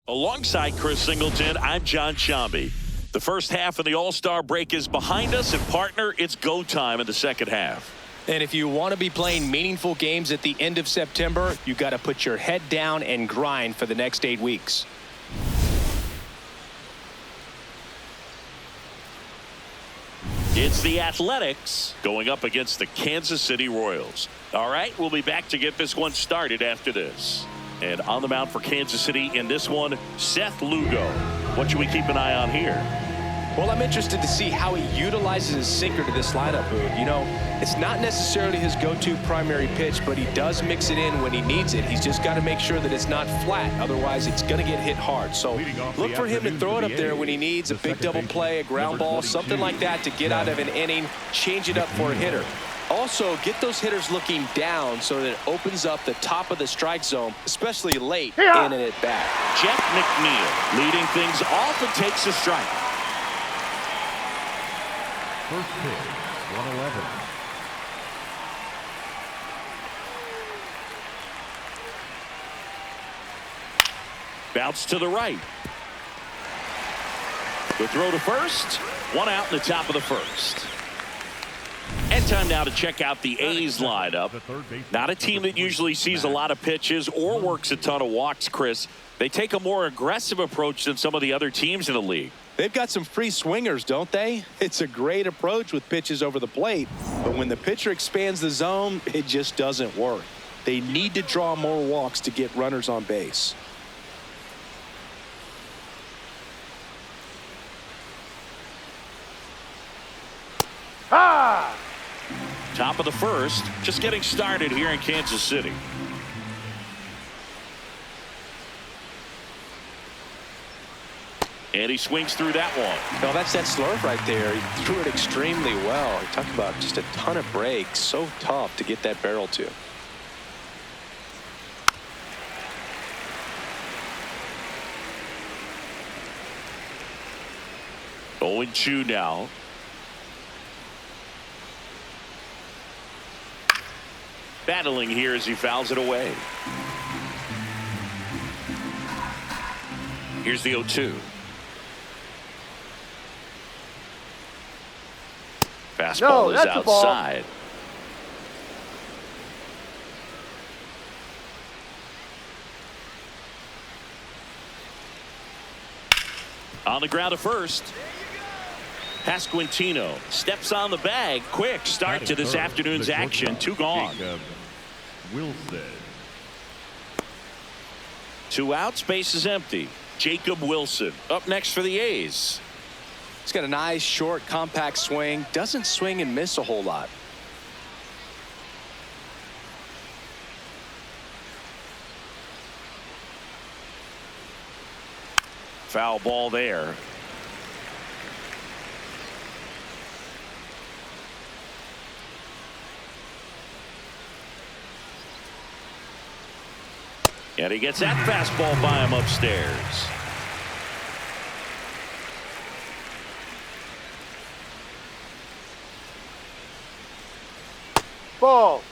Alongside Chris Singleton, I'm John Shambi. The first half of the All-Star break is behind us, and partner, it's go time in the second half. And if you want to be playing meaningful games at the end of September, you got to put your head down and grind for the next 8 weeks. It's the Athletics going up against the Kansas City Royals. All right, we'll be back to get this one started after this. And on the mound for Kansas City in this one, Seth Lugo. What should we keep an eye on here? Well, I'm interested to see how he utilizes his sinker to this lineup, Boone. You know, it's not necessarily his go-to primary pitch, but he does mix it in when he needs it. He's just got to make sure that it's not flat. Otherwise, it's going to get hit hard. So look for him to throw it up there when he needs a big double play, a ground ball, something like that to get out of an inning, change it up for a hitter. Also, get those hitters looking down so that it opens up the top of the strike zone, especially late in an at-bat. Jeff McNeil leading things off and takes a strike. First pitch, 111. Bounce to the right. The throw to first. One out in the top of the first. And time now to check out the A's lineup. Not a team that usually sees a lot of pitches or works a ton of walks, Chris. They take a more aggressive approach than some of the other teams in the league. They've got some free swingers, don't they? It's a great approach with pitches over the plate. But when the pitcher expands the zone, it just doesn't work. They need to draw more walks to get runners on base. Top of the first, just getting started here in Kansas City. And he swings through that one. No, that's that slurve right there. He threw it extremely well. He talked about just a ton of breaks. So tough to get that barrel to. Owen Chu now. Battling here as he fouls it away. Here's the 0-2. Fastball is outside. On the ground to first. Pasquantino steps on the bag. Quick start to this afternoon's action. 2 gone. Wilson. 2 outs, base is empty. Jacob Wilson up next for the A's. He's got a nice, short, compact swing. Doesn't swing and miss a whole lot. Foul ball there. And he gets that fastball by him upstairs. Ball.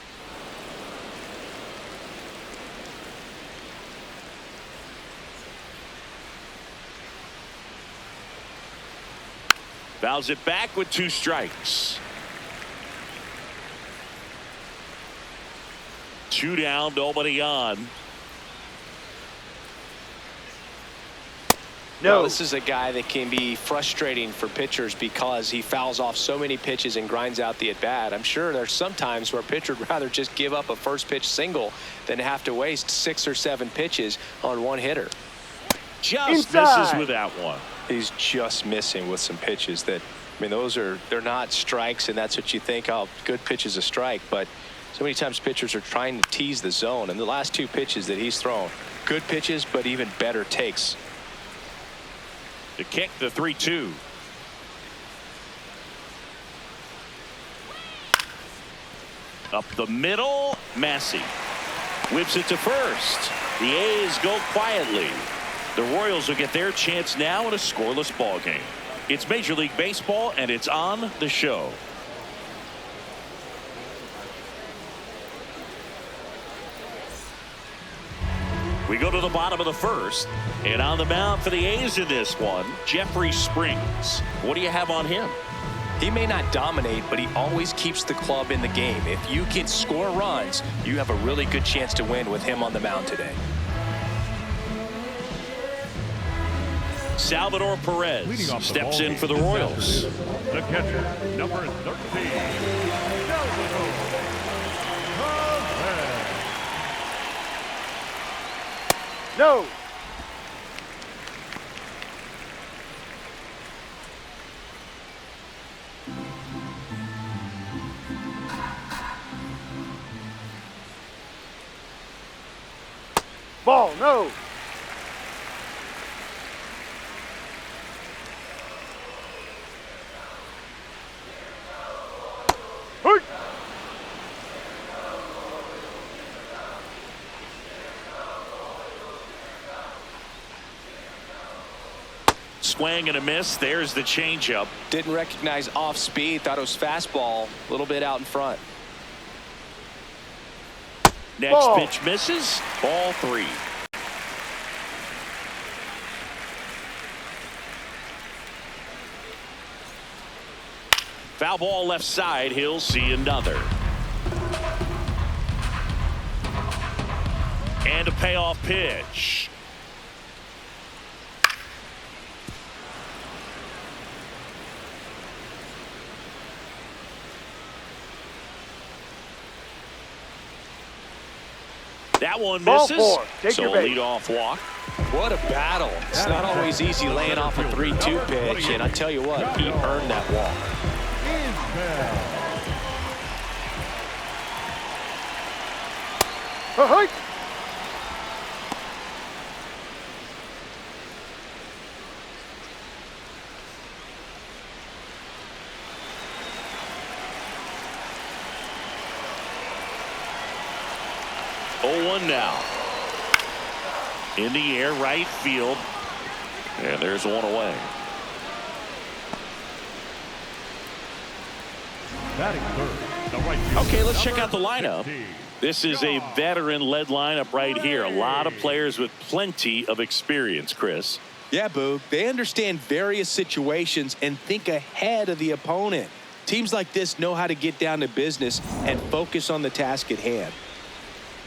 Fouls it back with 2 strikes. 2 down, nobody on. No, well, this is a guy that can be frustrating for pitchers because he fouls off so many pitches and grinds out the at-bat. I'm sure there's some times where a pitcher would rather just give up a first pitch single than have to waste 6 or 7 pitches on one hitter. Just misses with that one. He's just missing with some pitches that, I mean, they're not strikes, and that's what you think, oh, good pitch is a strike. But so many times pitchers are trying to tease the zone, and the last 2 pitches that he's thrown, good pitches, but even better takes. The kick, the 3-2. Up the middle, Massey whips it to first. The A's go quietly. The Royals will get their chance now in a scoreless ball game. It's Major League Baseball, and it's on the show. We go to the bottom of the first. And on the mound for the A's in this one, Jeffrey Springs. What do you have on him? He may not dominate, but he always keeps the club in the game. If you can score runs, you have a really good chance to win with him on the mound today. Salvador Perez steps in for the Royals. The catcher, number 13, Salvador Perez. No. Ball, no. Hurt. Swing and a miss. There's the changeup. Didn't recognize off speed. Thought it was fastball. A little bit out in front. Next Ball. pitch misses. Ball 3. Foul ball left side. He'll see another. And a payoff pitch. That one Ball misses. 4. Take So your a base. leadoff walk. What a battle. It's not always easy laying off a 3-2 pitch, and I tell you what, he earned that walk. Hurt. Oh, 1 now. In the air, right field. And there's one away. Batting third, the right fielder, Okay, let's check out the number lineup. 15. This is a veteran-led lineup right here. A lot of players with plenty of experience, Chris. Yeah, Boog. They understand various situations and think ahead of the opponent. Teams like this know how to get down to business and focus on the task at hand.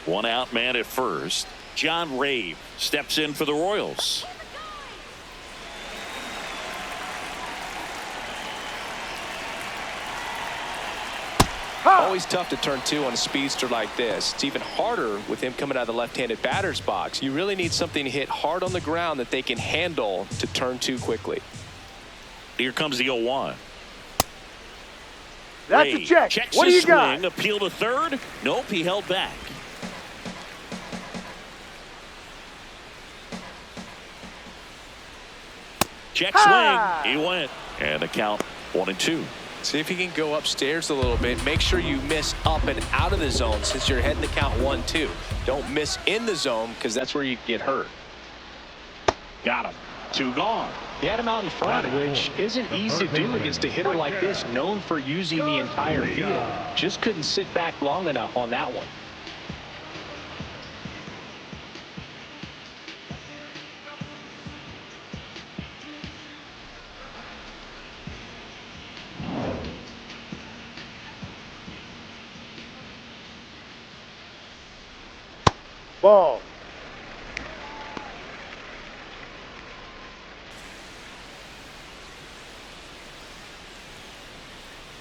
1 out man at first. John Ray steps in for the Royals. Always tough to turn 2 on a speedster like this. It's even harder with him coming out of the left-handed batter's box. You really need something to hit hard on the ground that they can handle to turn 2 quickly. Here comes the 0-1. That's Ray a check. checks What do his you got? swing. Appeal to third. Nope, he held back. Check Ha! swing. He went. And the count 1-2. See if you can go upstairs a little bit. Make sure you miss up and out of the zone since you're heading to count 1-2. Don't miss in the zone because that's where you get hurt. Got him. 2 gone. He had him out in front, which isn't easy to do against a hitter like this, known for using the entire field. Just couldn't sit back long enough on that one. Ball.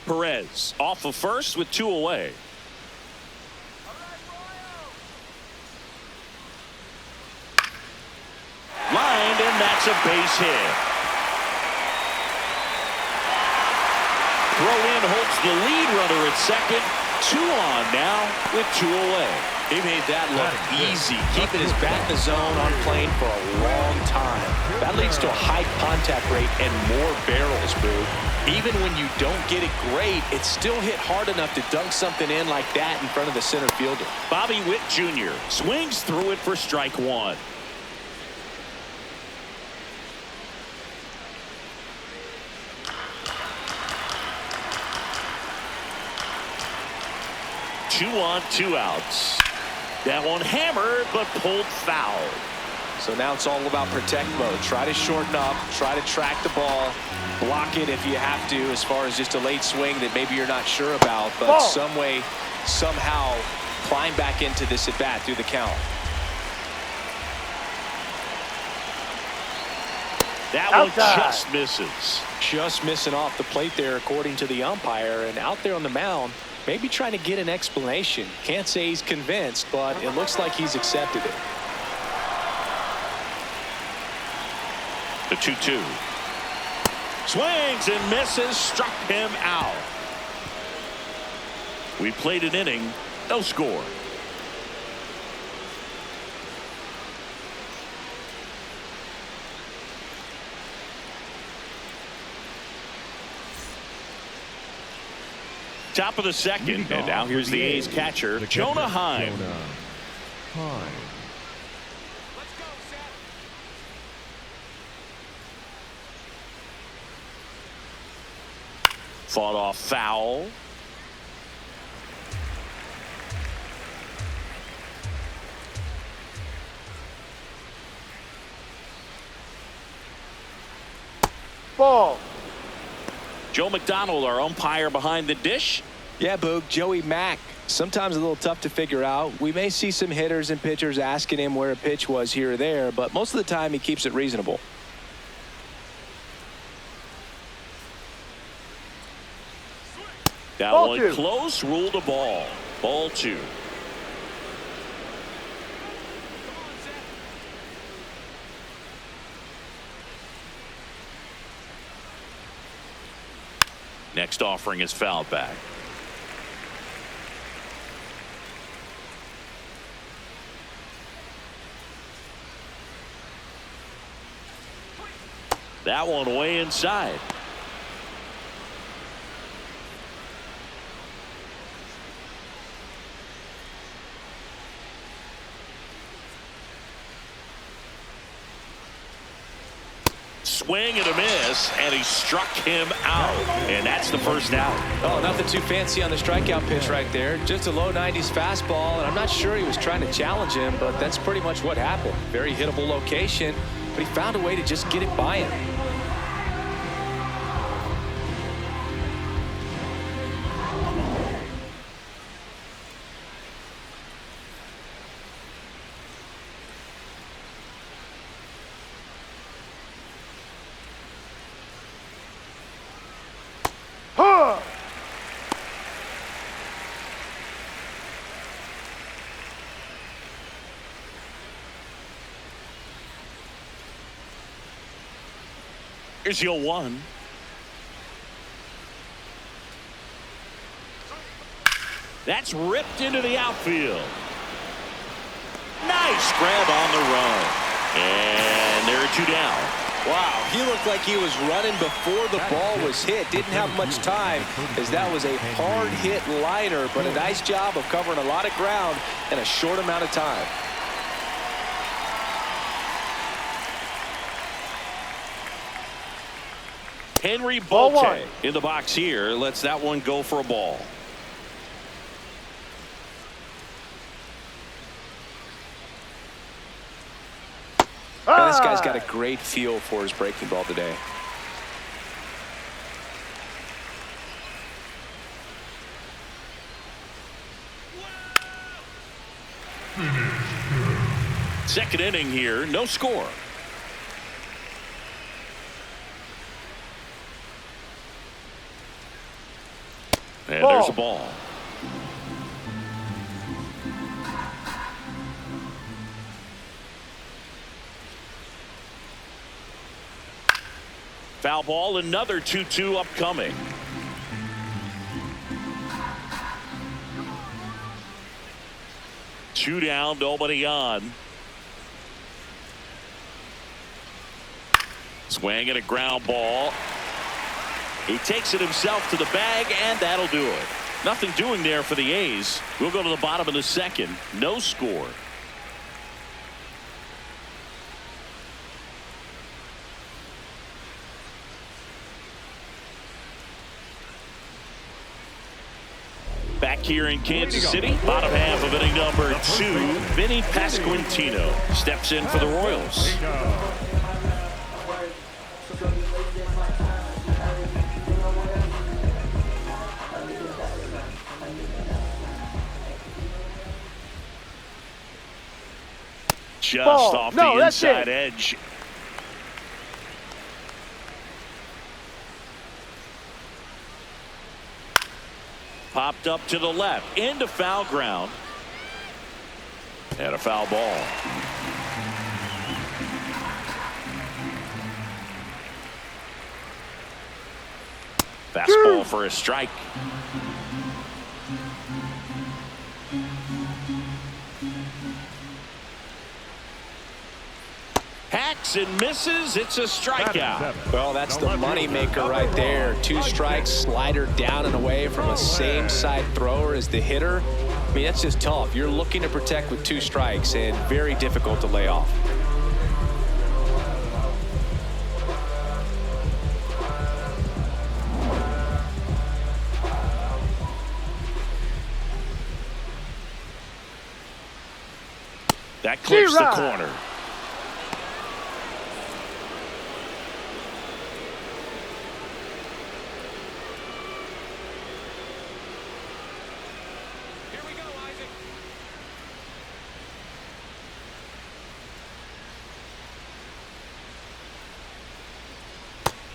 Perez off of first with 2 away. Lined, and that's a base hit. Throw in holds the lead runner at second. 2 on now with 2 away. He made that look easy, keeping his bat in the zone on plane for a long time. That leads to a high contact rate and more barrels, Boo. Even when you don't get it great, it's still hit hard enough to dunk something in like that in front of the center fielder. Bobby Witt Jr. swings through it for strike 1. Two on, 2 outs. That one hammered, but pulled foul. So now it's all about protect mode. Try to shorten up, try to track the ball, block it if you have to, as far as just a late swing that maybe you're not sure about, but Ball. some way, somehow climb back into this at bat through the count. That Outside. one just misses. Just missing off the plate there, according to the umpire, and out there on the mound, maybe trying to get an explanation. Can't say he's convinced, but it looks like he's accepted it. The 2-2. Swings and misses, struck him out. We played an inning, no score. Top of the second, and now here's the A's catcher, Jonah Heim. Fought off foul. Ball. Joe McDonald, our umpire behind the dish. Yeah, Boog, Joey Mack, sometimes a little tough to figure out. We may see some hitters and pitchers asking him where a pitch was here or there, but most of the time he keeps it reasonable. That Ball one two. close, ruled a ball. Ball 2. Next offering is fouled back. That one way inside. Swing and a miss, and he struck him out, and that's the first out. Oh, nothing too fancy on the strikeout pitch right there. Just a low 90s fastball, and I'm not sure he was trying to challenge him, but that's pretty much what happened. Very hittable location, but he found a way to just get it by him. Huh. Here's your 1. That's ripped into the outfield. Nice grab on the run. And there are 2 down. Wow, he looked like he was running before the ball was hit. Didn't have much time, as that was a hard hit liner, but a nice job of covering a lot of ground in a short amount of time. Henry Ball Bolte 1. in the box here. Lets that one go for a ball. Now, this guy's got a great feel for his breaking ball today. Second inning here, no score. And Ball. there's a ball. Foul ball, another 2-2 upcoming. Two down, nobody on. Swing and a ground ball. He takes it himself to the bag, and that'll do it. Nothing doing there for the A's. We'll go to the bottom of the second. No score. Back here in Kansas City, bottom half of inning number 2, Vinny Pasquantino steps in for the Royals. Just off the inside edge. Popped up to the left, into foul ground. And a foul ball. Fastball for a strike. Hacks and misses. It's a strikeout. Well, that's the money maker right there. 2 strikes, slider down and away from a same side thrower as the hitter. I mean, that's just tough. You're looking to protect with 2 strikes and very difficult to lay off. That clips the corner.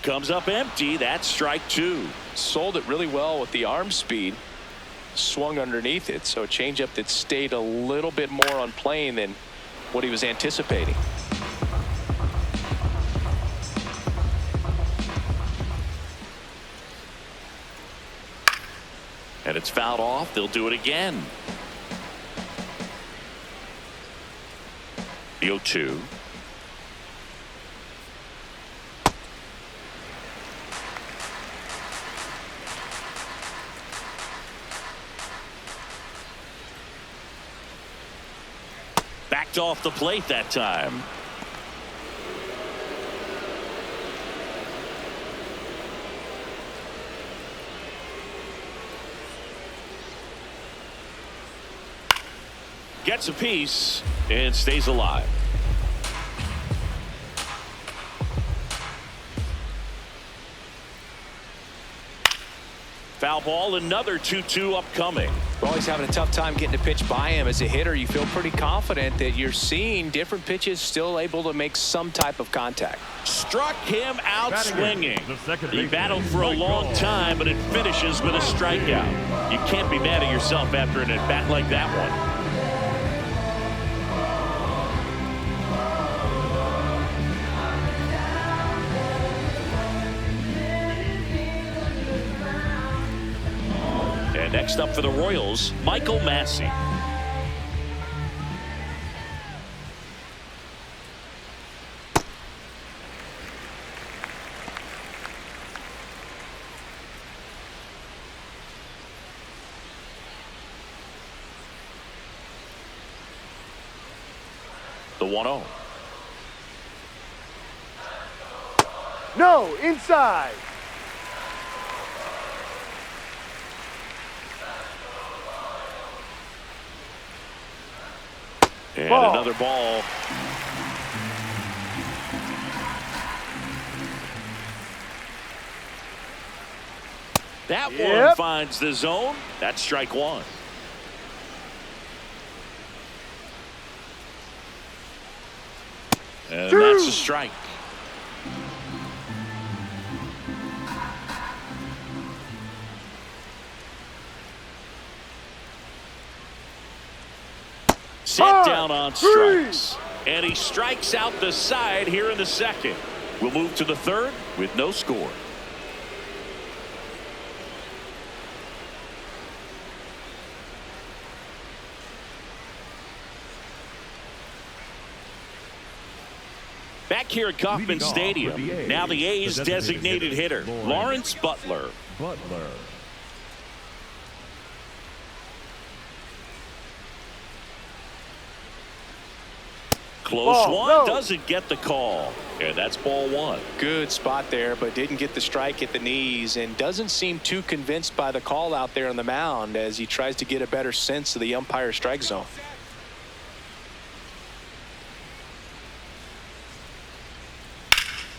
Comes up empty. That's strike 2. Sold it really well with the arm speed. Swung underneath it, so a changeup that stayed a little bit more on plane than what he was anticipating. And it's fouled off. They'll do it again. The 0-2. Backed off the plate that time. Gets a piece and stays alive. Foul ball, another 2-2 upcoming. Well, he's having a tough time getting a pitch by him. As a hitter, you feel pretty confident that you're seeing different pitches still able to make some type of contact. Struck him out swinging. He battled for a long time, but it finishes with a strikeout. You can't be mad at yourself after an at-bat like that one. Next up for the Royals, Michael Massey. The 1-0. No, inside. And another ball. That one finds the zone. That's strike 1. And that's a strike. Set down on strikes. And he strikes out the side here in the second. We'll move to the third with no score. Back here at Kauffman Stadium, now the A's designated hitter, Lawrence Butler. Close Ball, one, no. doesn't get the call. And that's ball one. Good spot there, but didn't get the strike at the knees and doesn't seem too convinced by the call out there on the mound as he tries to get a better sense of the umpire's strike zone.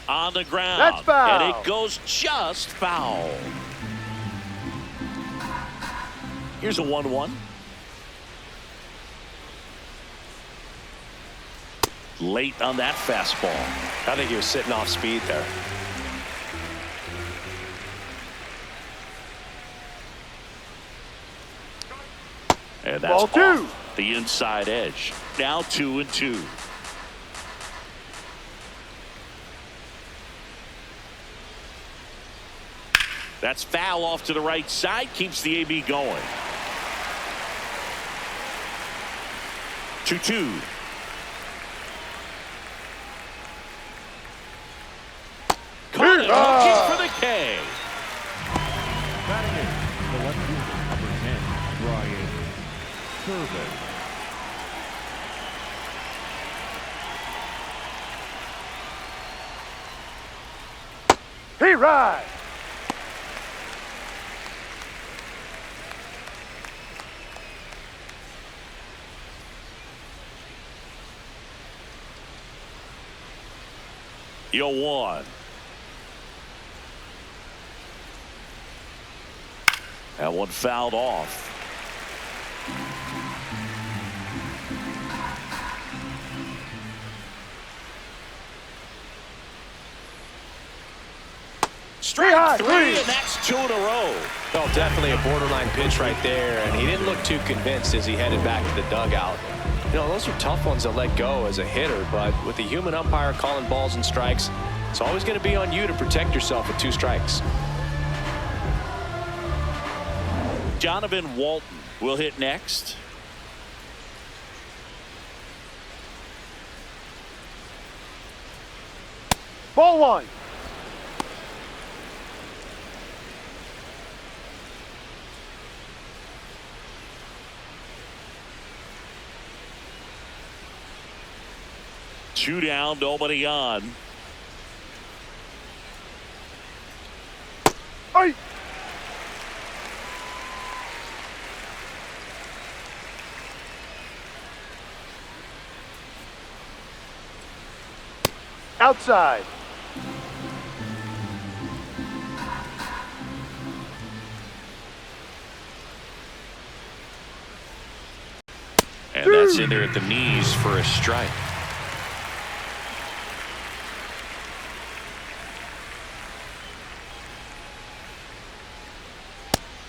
On the ground. That's foul. And it goes just foul. Here's a 1-1. Late on that fastball. I think he was sitting off speed there. And that's Ball two. off the inside edge. Now 2-2. That's foul off to the right side. Keeps the AB going. 2-2. Caught it. Looking for the K. Batting in the left fielder, number 10, Brian Servant. He rides. You're one. That one fouled off. Strike three, and that's 2 in a row. Well, definitely a borderline pitch right there, and he didn't look too convinced as he headed back to the dugout. You know, those are tough ones to let go as a hitter, but with the human umpire calling balls and strikes, it's always going to be on you to protect yourself with 2 strikes. Donovan Walton will hit next. Ball one. Two down, nobody on. Hey. Outside. And that's in there at the knees for a strike.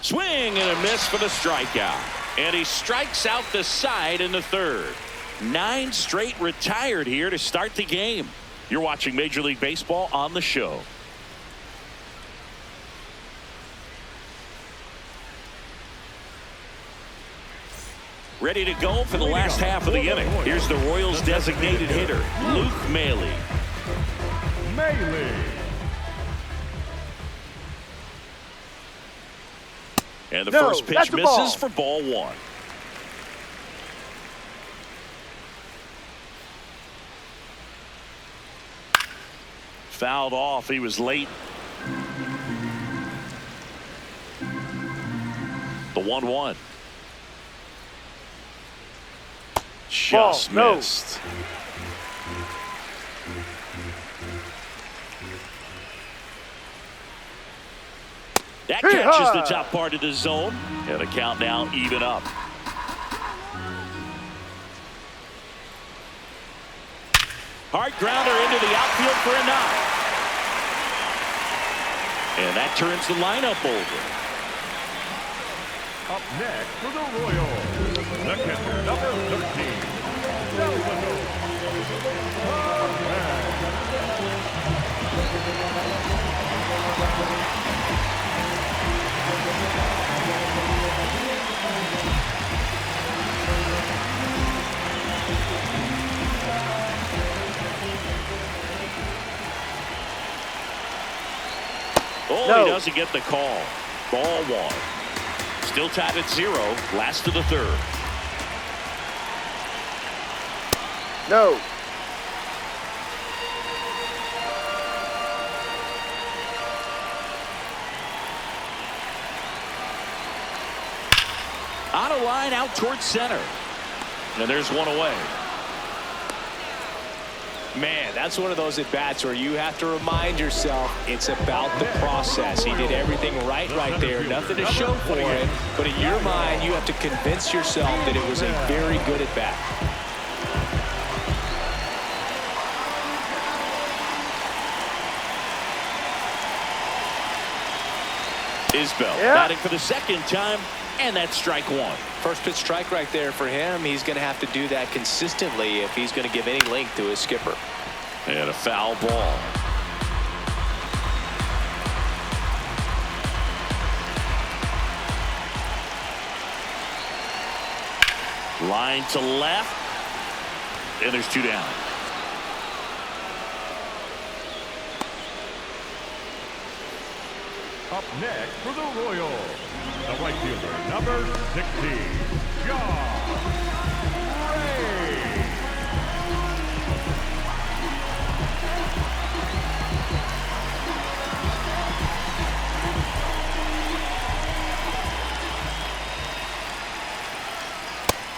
Swing and a miss for the strikeout. And he strikes out the side in the third. 9 straight retired here to start the game. You're watching Major League Baseball on the show. Ready to go for the last half of the inning. Here's the Royals designated hitter, Luke Maile. And the first pitch misses for ball one. Fouled off. He was late. The 1-1. Just missed. That catches the top part of the zone. And the count now even up. Hard grounder into the outfield for a knock. And that turns the lineup over. Up next for the Royals, the catcher, number 13, Salvador. Oh, he doesn't get the call. Ball one. Still tied at 0. Last of the third. No. On a line out towards center. And there's one away. Man, that's one of those at-bats where you have to remind yourself it's about the process. He did everything right there. Nothing to show for it. But in your mind, you have to convince yourself that it was a very good at-bat. Isbell batting for the second time, and that's strike one. First pitch strike right there for him. He's going to have to do that consistently if he's going to give any length to his skipper. And a foul ball. Line to left, and there's two down. Up next for the Royals, the right fielder, number 16, John Ray.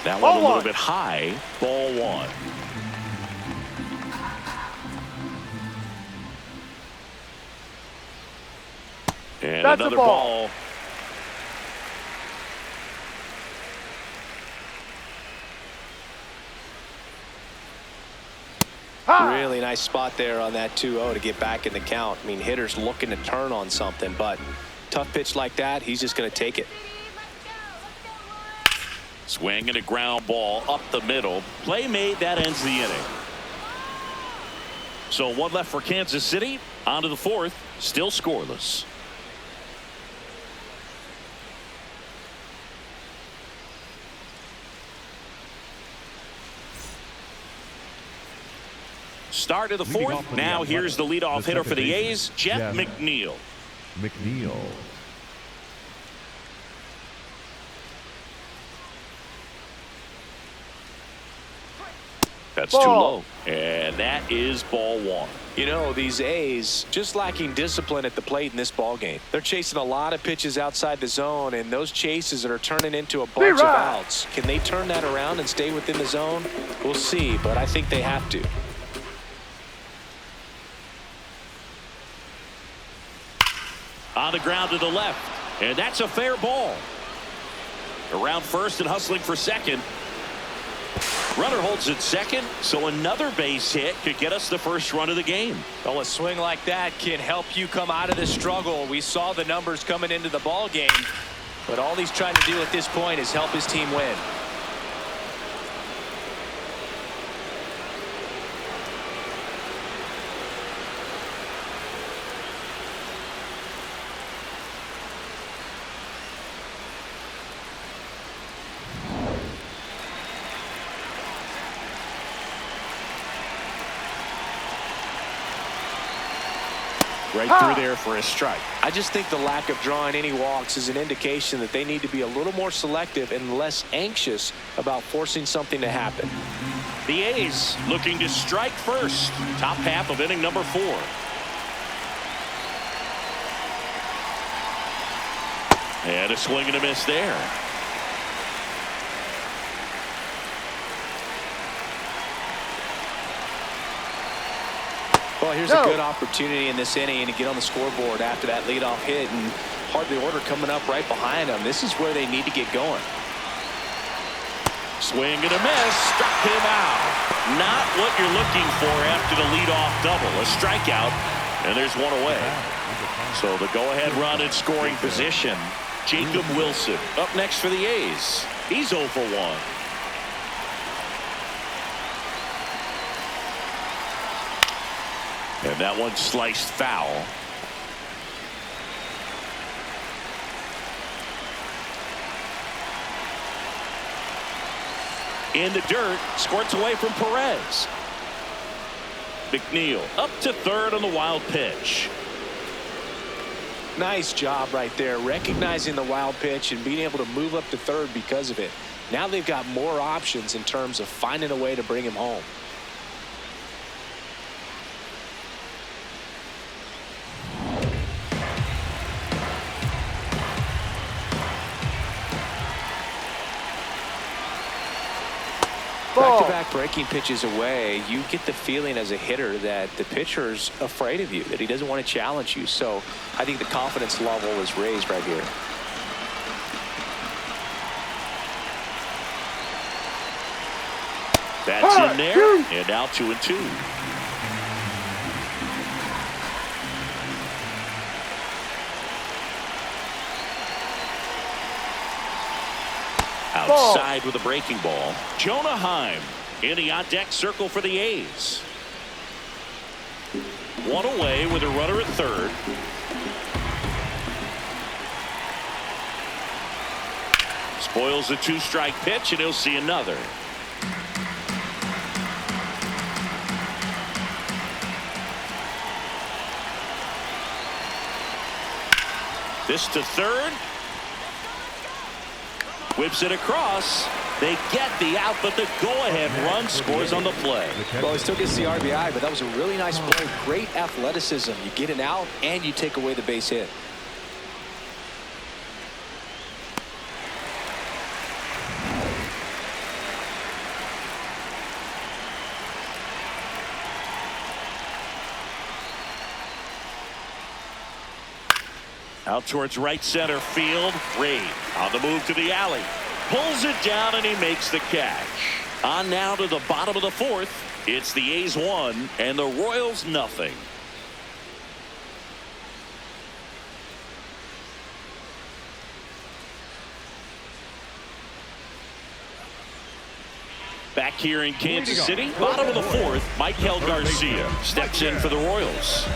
That one a little bit high. Ball one. And That's another a ball. ball. Really nice spot there on that 2-0 to get back in the count. I mean, hitters looking to turn on something, but tough pitch like that, he's just going to take it. Swing and a ground ball up the middle. Play made. That ends the inning. So one left for Kansas City. On to the fourth. Still scoreless. Start of the fourth. Now here's the leadoff hitter for the A's, Jeff McNeil. That's too low. And that is ball one. You know, these A's just lacking discipline at the plate in this ball game. They're chasing a lot of pitches outside the zone, and those chases are turning into a bunch of outs. Can they turn that around and stay within the zone? We'll see, but I think they have to. On the ground to the left, and that's a fair ball. Around first and hustling for second. Runner holds at second, so another base hit could get us the first run of the game. Well, a swing like that can help you come out of this struggle. We saw the numbers coming into the ball game, but all he's trying to do at this point is help his team win. Right through there for a strike. I just think the lack of drawing any walks is an indication that they need to be a little more selective and less anxious about forcing something to happen. The A's looking to strike first. Top half of inning number 4. And a swing and a miss there. Well, here's a good opportunity in this inning to get on the scoreboard after that leadoff hit, and hardly order coming up right behind them. This is where they need to get going. Swing and a miss. Struck him out. Not what you're looking for after the leadoff double. A strikeout, and there's one away. So the go-ahead run in scoring position. Jacob Wilson up next for the A's. He's 0 for 1. And that one sliced foul. In the dirt, squirts away from Perez. McNeil up to third on the wild pitch. Nice job right there, recognizing the wild pitch and being able to move up to third because of it. Now they've got more options in terms of finding a way to bring him home. back-to-back breaking pitches away, you get the feeling as a hitter that the pitcher's afraid of you, that he doesn't want to challenge you. So I think the confidence level is raised right here. That's in there, and now 2-2. Outside with a breaking ball. Jonah Heim in the on-deck circle for the A's. One away with a runner at third. Spoils the two-strike pitch, and he'll see another. This to third. Whips it across. They get the out, but the go-ahead run scores on the play. Well, he still gets the RBI, but that was a really nice play. Great athleticism. You get an out, and you take away the base hit. Out towards right center field. Reed on the move to the alley. Pulls it down, and he makes the catch. On now to the bottom of the fourth. It's the A's 1 and the Royals nothing. Back here in Kansas City, bottom of the fourth, Michael Garcia steps in for the Royals.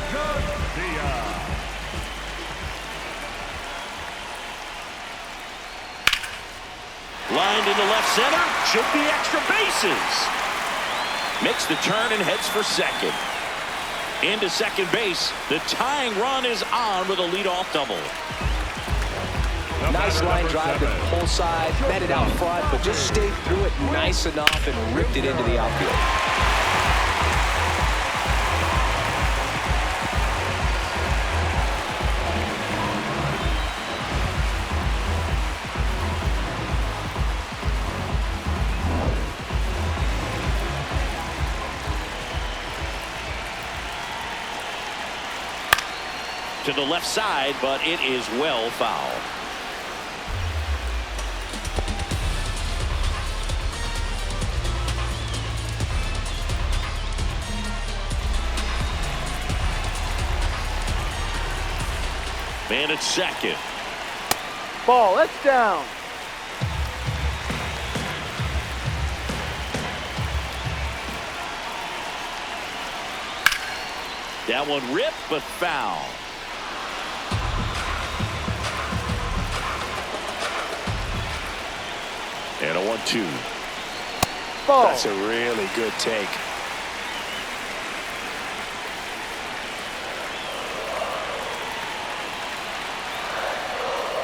Lined into left center, should be extra bases. Makes the turn and heads for second. Into second base, the tying run is on with a leadoff double. Nice line drive to the pull side, met it out front, but just stayed through it nice enough and ripped it into the outfield. To the left side, but it is well fouled. Man at second. Ball, that's down. That one ripped, but foul. And a 1-2. Ball. That's a really good take.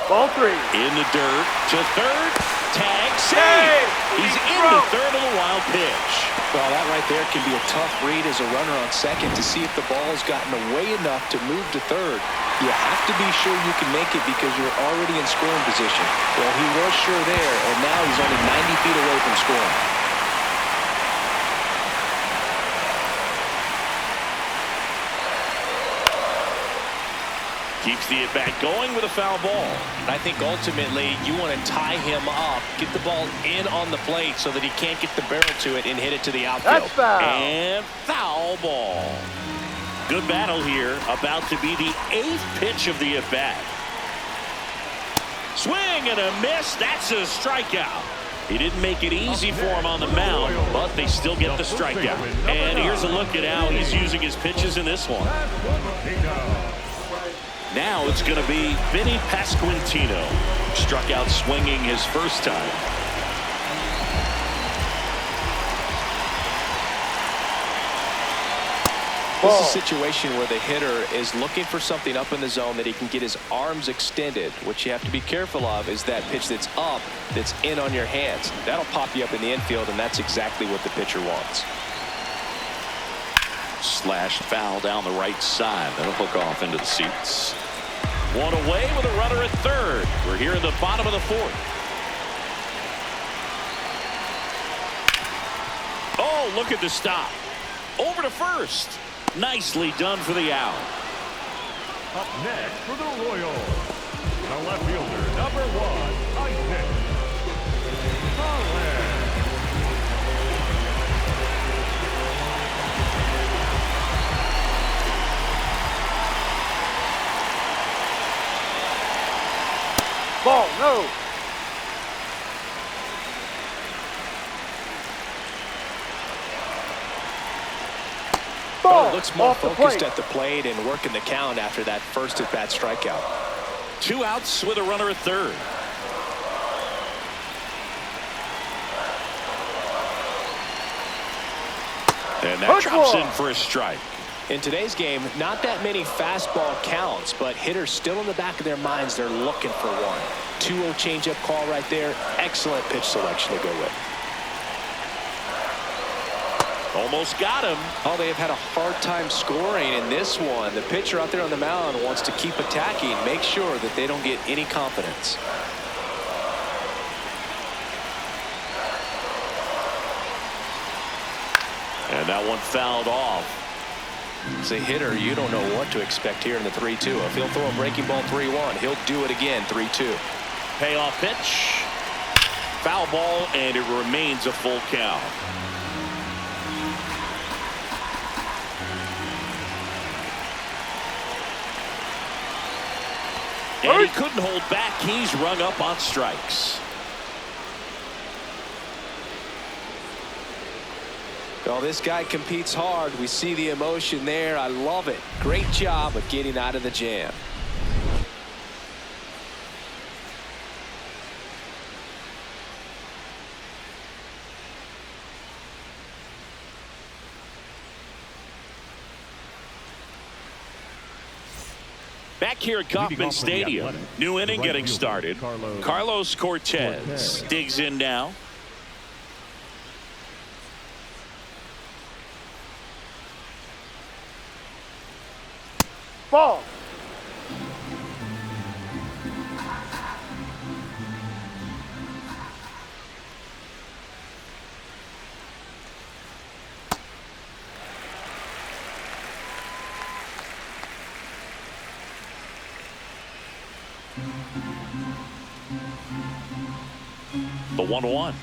Ball 3. In the dirt to third. Tag save. He's into third of the wild pitch. Well, that right there can be a tough read as a runner on second to see if the ball has gotten away enough to move to third. You have to be sure you can make it because you're already in scoring position. Well, he was sure there, and now he's only 90 feet away from scoring. Keeps the at-bat going with a foul ball. I think ultimately you want to tie him up, get the ball in on the plate so that he can't get the barrel to it and hit it to the outfield. That's foul. And foul ball. Good battle here, about to be the 8th pitch of the at-bat. Swing and a miss. That's a strikeout. He didn't make it easy for him on the mound, but they still get the strikeout. And here's a look at how he's using his pitches in this one. Now it's going to be Vinny Pasquantino. Struck out swinging his first time. This is a situation where the hitter is looking for something up in the zone that he can get his arms extended. What you have to be careful of is that pitch that's up, that's in on your hands. That'll pop you up in the infield, and that's exactly what the pitcher wants. Slashed foul down the right side. That'll hook off into the seats. One away with a runner at third. We're here in the bottom of the fourth. Oh, look at the stop. Over to first. Nicely done for the out. Up next for the Royals, the left fielder, number 1, Isaac Collins. Ball, no. Well, it looks more off the focused plate. at the plate and working the count after that first at-bat strikeout. 2 outs with a runner at third. And that drops in for a strike. In today's game, not that many fastball counts, but hitters still in the back of their minds, they're looking for one. 2-0 changeup call right there. Excellent pitch selection to go with. Almost got him. Oh, they have had a hard time scoring in this one. The pitcher out there on the mound wants to keep attacking, make sure that they don't get any confidence. And that one fouled off. As a hitter, you don't know what to expect here in the 3-2. If he'll throw a breaking ball 3-1, he'll do it again 3-2. Payoff pitch. Foul ball, and it remains a full count. And he couldn't hold back. He's rung up on strikes. Well, this guy competes hard. We see the emotion there. I love it. Great job of getting out of the jam. Back here at Kauffman Stadium, new inning getting started. Carlos Cortez digs in now. Ball. The 1-1.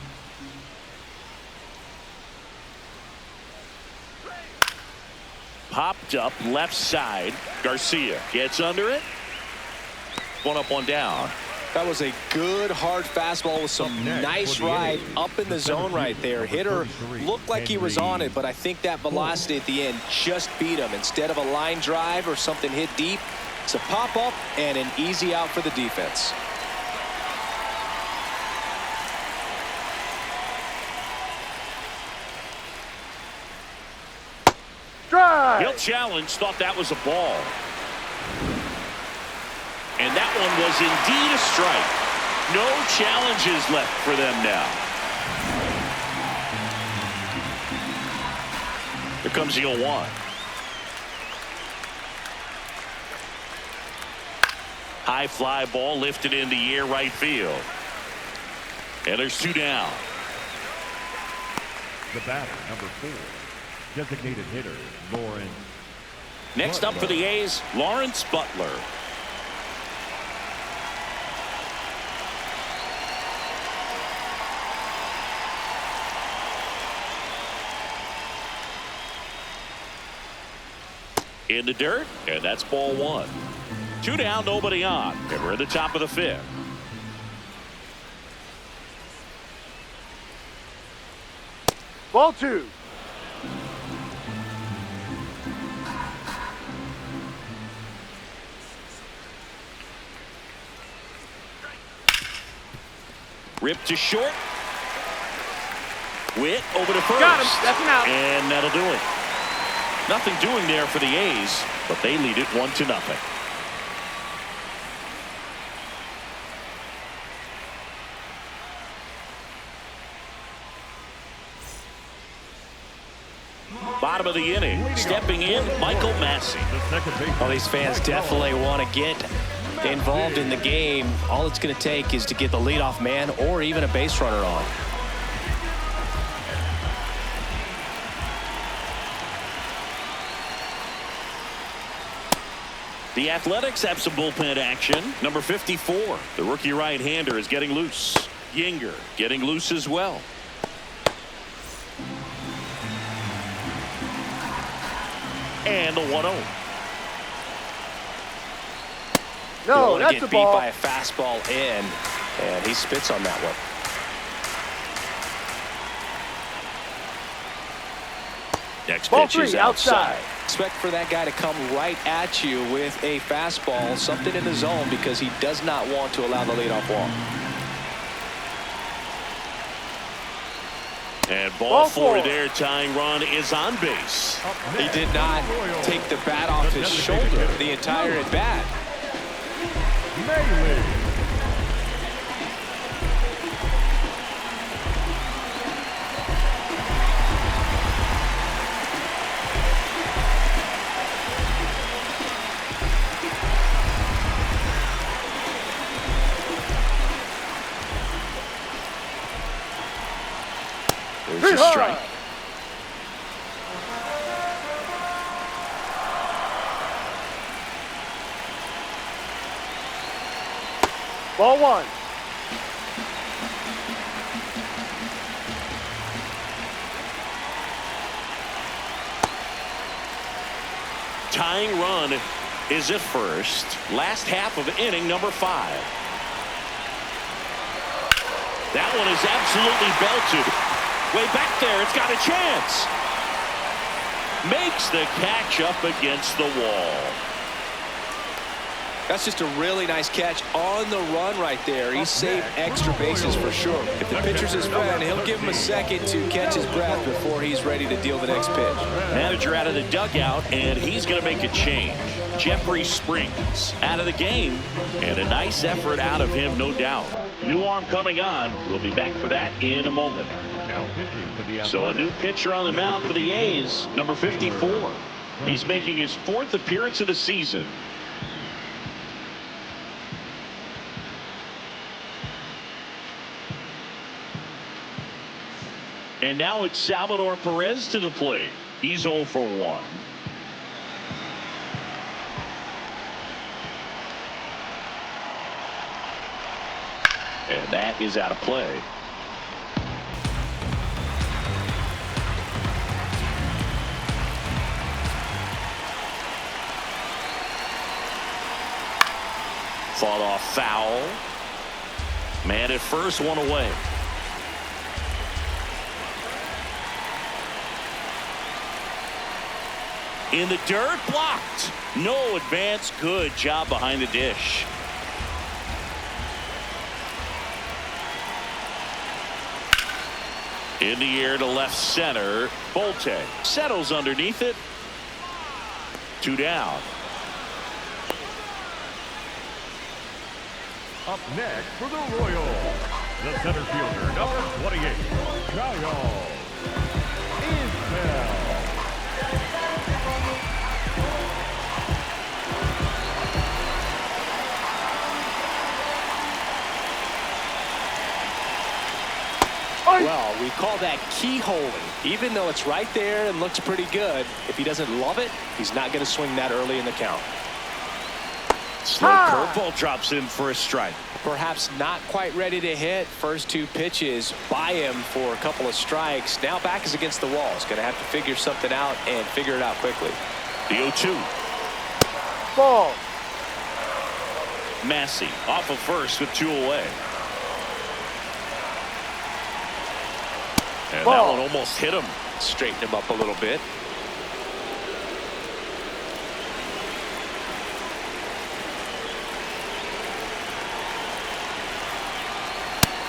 Popped up left side. Garcia gets under it. 1 up, 1 down. That was a good hard fastball with some nice ride up in the zone right there. Hitter looked like he was on it, but I think that velocity at the end just beat him. Instead of a line drive or something hit deep, it's a pop up and an easy out for the defense. Drive. He'll challenge. Thought that was a ball. And that one was indeed a strike. No challenges left for them now. Here comes the 0-1. High fly ball lifted in the air right field. And there's 2 down. The batter, number 4, designated hitter, Lawrence. Next up for the A's, Lawrence Butler. In the dirt, and that's ball 1. 2 down, nobody on, and we're at the top of the 5th. Ball 2. Ripped to short. Witt over to first. Got him. That's an out. And that'll do it. Nothing doing there for the A's, but they lead it 1-0. Bottom of the inning, stepping in, Michael Massey. Well, these fans definitely want to get involved in the game. All it's going to take is to get the leadoff man or even a base runner on. The Athletics have some bullpen action. Number 54, the rookie right-hander, is getting loose. Yinger getting loose as well. And the 1-0. No, that's get a beat ball. by a fastball in, and he spits on that one. Next Ball pitch is 3, outside. Expect for that guy to come right at you with a fastball, something in the zone, because he does not want to allow the leadoff walk. And ball 4 there. Tying run is on base. He did not take the bat off his shoulder the entire at bat. Melee. There's a strike. Ball 1. Tying run is at first. Last half of inning number 5. That one is absolutely belted. Way back there, it's got a chance. Makes the catch up against the wall. That's just a really nice catch on the run right there. He saved extra bases for sure. If the pitcher's his friend, he'll give him a second to catch his breath before he's ready to deal the next pitch. Manager out of the dugout, and he's going to make a change. Jeffrey Springs out of the game, and a nice effort out of him, no doubt. New arm coming on. We'll be back for that in a moment. Now pitching for the So a new pitcher on the mound for the A's, number 54. He's making his 4th appearance of the season. And now it's Salvador Perez to the plate. He's 0 for 1. And that is out of play. Fought off foul. Man at first, one away. In the dirt, blocked. No advance. Good job behind the dish. In the air to left center. Bolte settles underneath it. 2 down. Up next for the Royals, the center fielder, number 28, Kyle Isbell. Well, we call that keyholing. Even though it's right there and looks pretty good, if he doesn't love it, he's not going to swing that early in the count. Slow curveball drops in for a strike. Perhaps not quite ready to hit. First 2 pitches by him for a couple of strikes. Now back is against the wall. He's going to have to figure something out and figure it out quickly. The 0-2. Ball. Massey off of first with 2 away. And that one almost hit him. Straighten him up a little bit.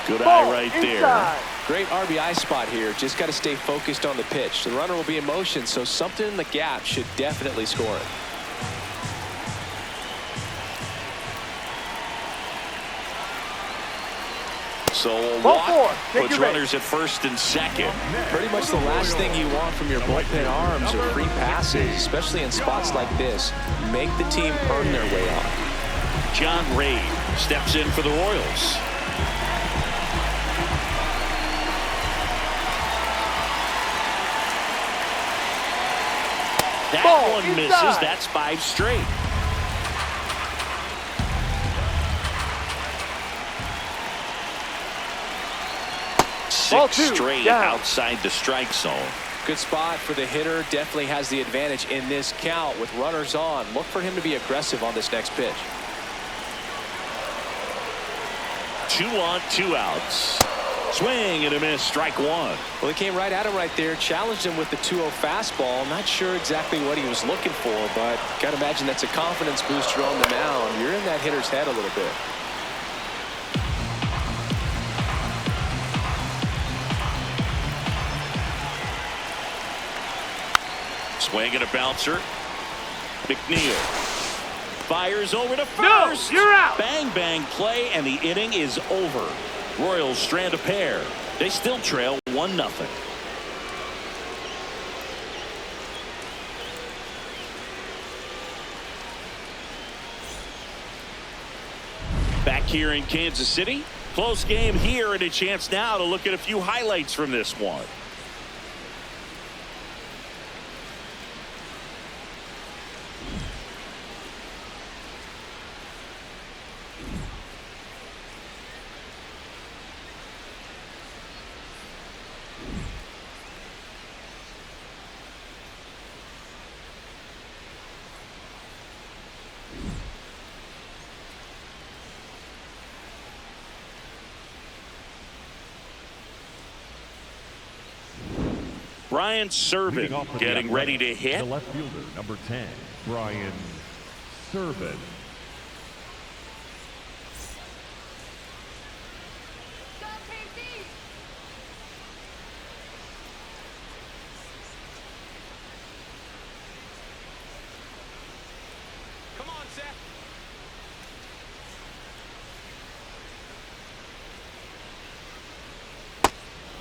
Good eye right there. Inside. Great RBI spot here. Just got to stay focused on the pitch. The runner will be in motion, so something in the gap should definitely score it. So a Ball walk 4. Take puts your runners at first and second. Pretty much the last thing you want from your bullpen arms are free passes, especially in spots like this. Make the team earn their way out. John Ray steps in for the Royals. That Ball one inside. misses. That's 5 straight. Ball 6 2, straight down. outside the strike zone. Good spot for the hitter. Definitely has the advantage in this count with runners on. Look for him to be aggressive on this next pitch. 2 on, 2 outs. Swing and a miss, strike 1. Well, he came right at him right there, challenged him with the 2-0 fastball. Not sure exactly what he was looking for, but got to imagine that's a confidence booster on the mound. You're in that hitter's head a little bit. Swing and a bouncer. McNeil fires over to first. No, you're out. Bang, bang play, and the inning is over. Royals strand a pair. They still trail 1-0. Back here in Kansas City. Close game here, and a chance now to look at a few highlights from this one. Brian Leading Servin off for the getting ready to Athletics, hit. The left fielder, number 10, Brian Servin. Come on, Zach.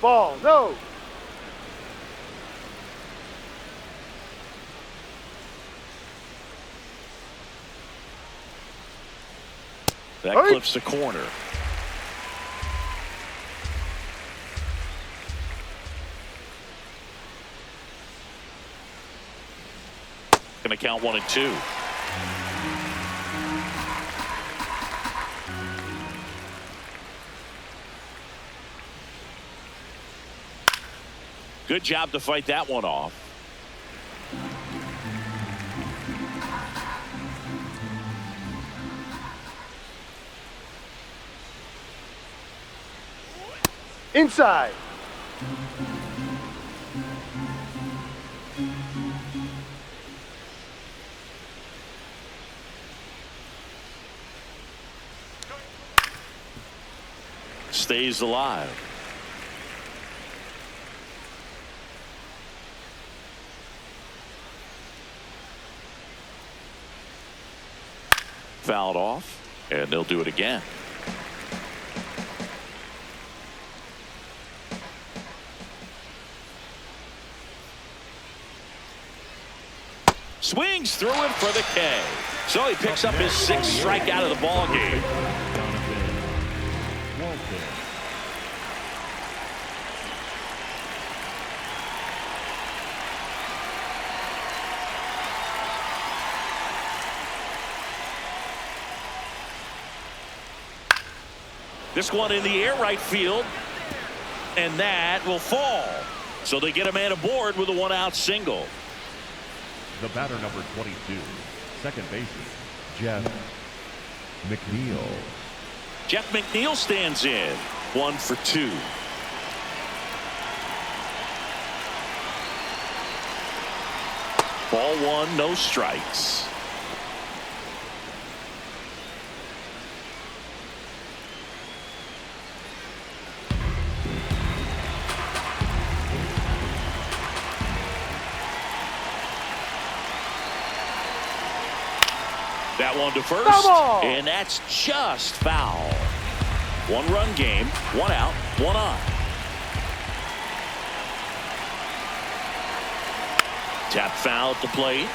Ball, no. That Hey. clips the corner. Gonna count 1 and 2. Good job to fight that one off. Inside. Stays alive. Fouled off, and they'll do it again. Swings through him for the K. So he picks up his 6th strikeout of the ball game. This one in the air right field, and that will fall. So they get a man aboard with a 1-out single. The batter, number 22, second baseman, Jeff McNeil. Jeff McNeil stands in. 1 for 2. Ball 1, no strikes. That one to first, and that's just foul. 1-run game, 1 out, 1 on. Tap foul at the plate.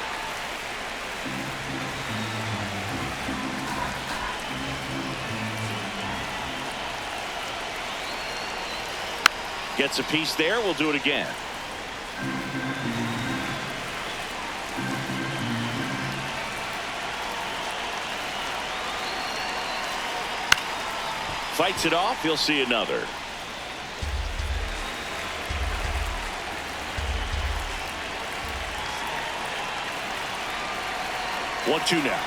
Gets a piece there. We'll do it again. Fights it off. You'll see another. 1-2 now.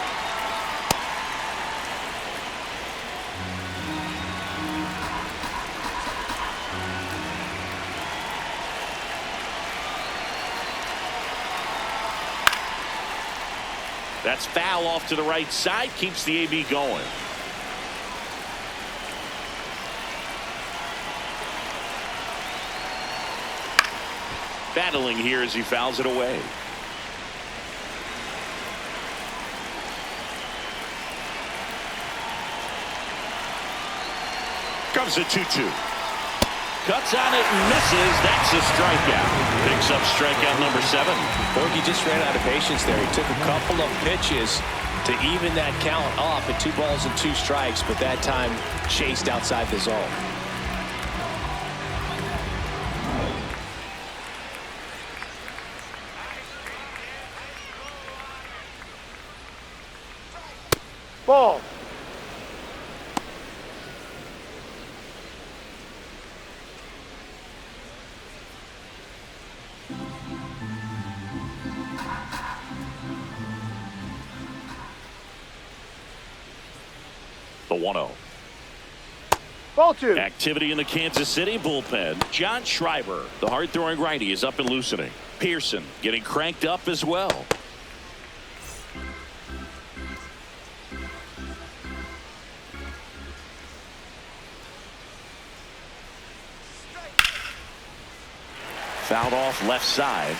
That's foul off to the right side. Keeps the AB going. Battling here as he fouls it away. Comes a 2-2. Cuts on it and misses. That's a strikeout. Picks up strikeout number 7. Borky just ran out of patience there. He took a couple of pitches to even that count up at 2 balls and 2 strikes, but that time chased outside the zone. Ball. The 1-0. Ball 2. Activity in the Kansas City bullpen. John Schreiber, the hard-throwing righty, is up and loosening. Pearson getting cranked up as well. Fouled off left side.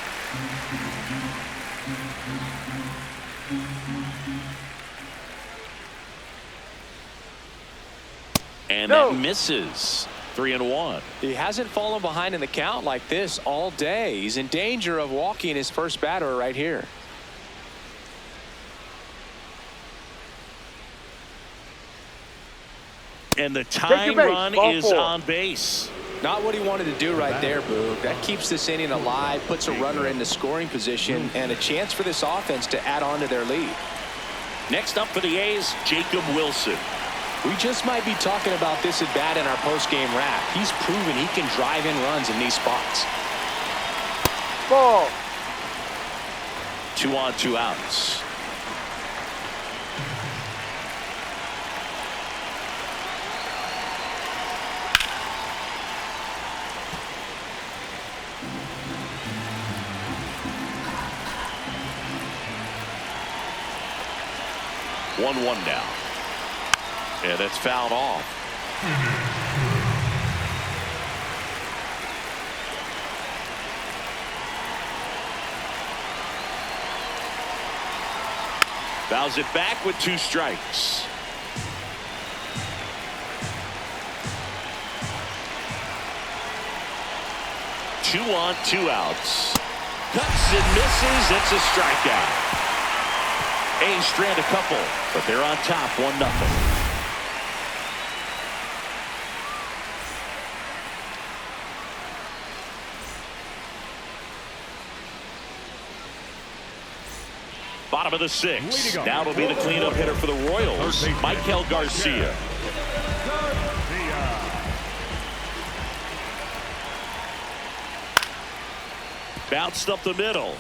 And No. that misses. 3-1. He hasn't fallen behind in the count like this all day. He's in danger of walking his first batter right here. And the tying base. run Ball is 4. on base. Not what he wanted to do right there, Boog. That keeps this inning alive, puts a runner into scoring position, and a chance for this offense to add on to their lead. Next up for the A's, Jacob Wilson. We just might be talking about this at bat in our post-game wrap. He's proven he can drive in runs in these spots. Ball. 2 on, 2 outs. One now. And it's fouled off. Fouls it back with 2 strikes. Two on, 2 outs. Cuts and misses. It's a strikeout. A's strand a couple, but they're on top 1-0. Bottom of the 6th. Now it'll be the cleanup hitter for the Royals, Michael Garcia. Bounced up the middle.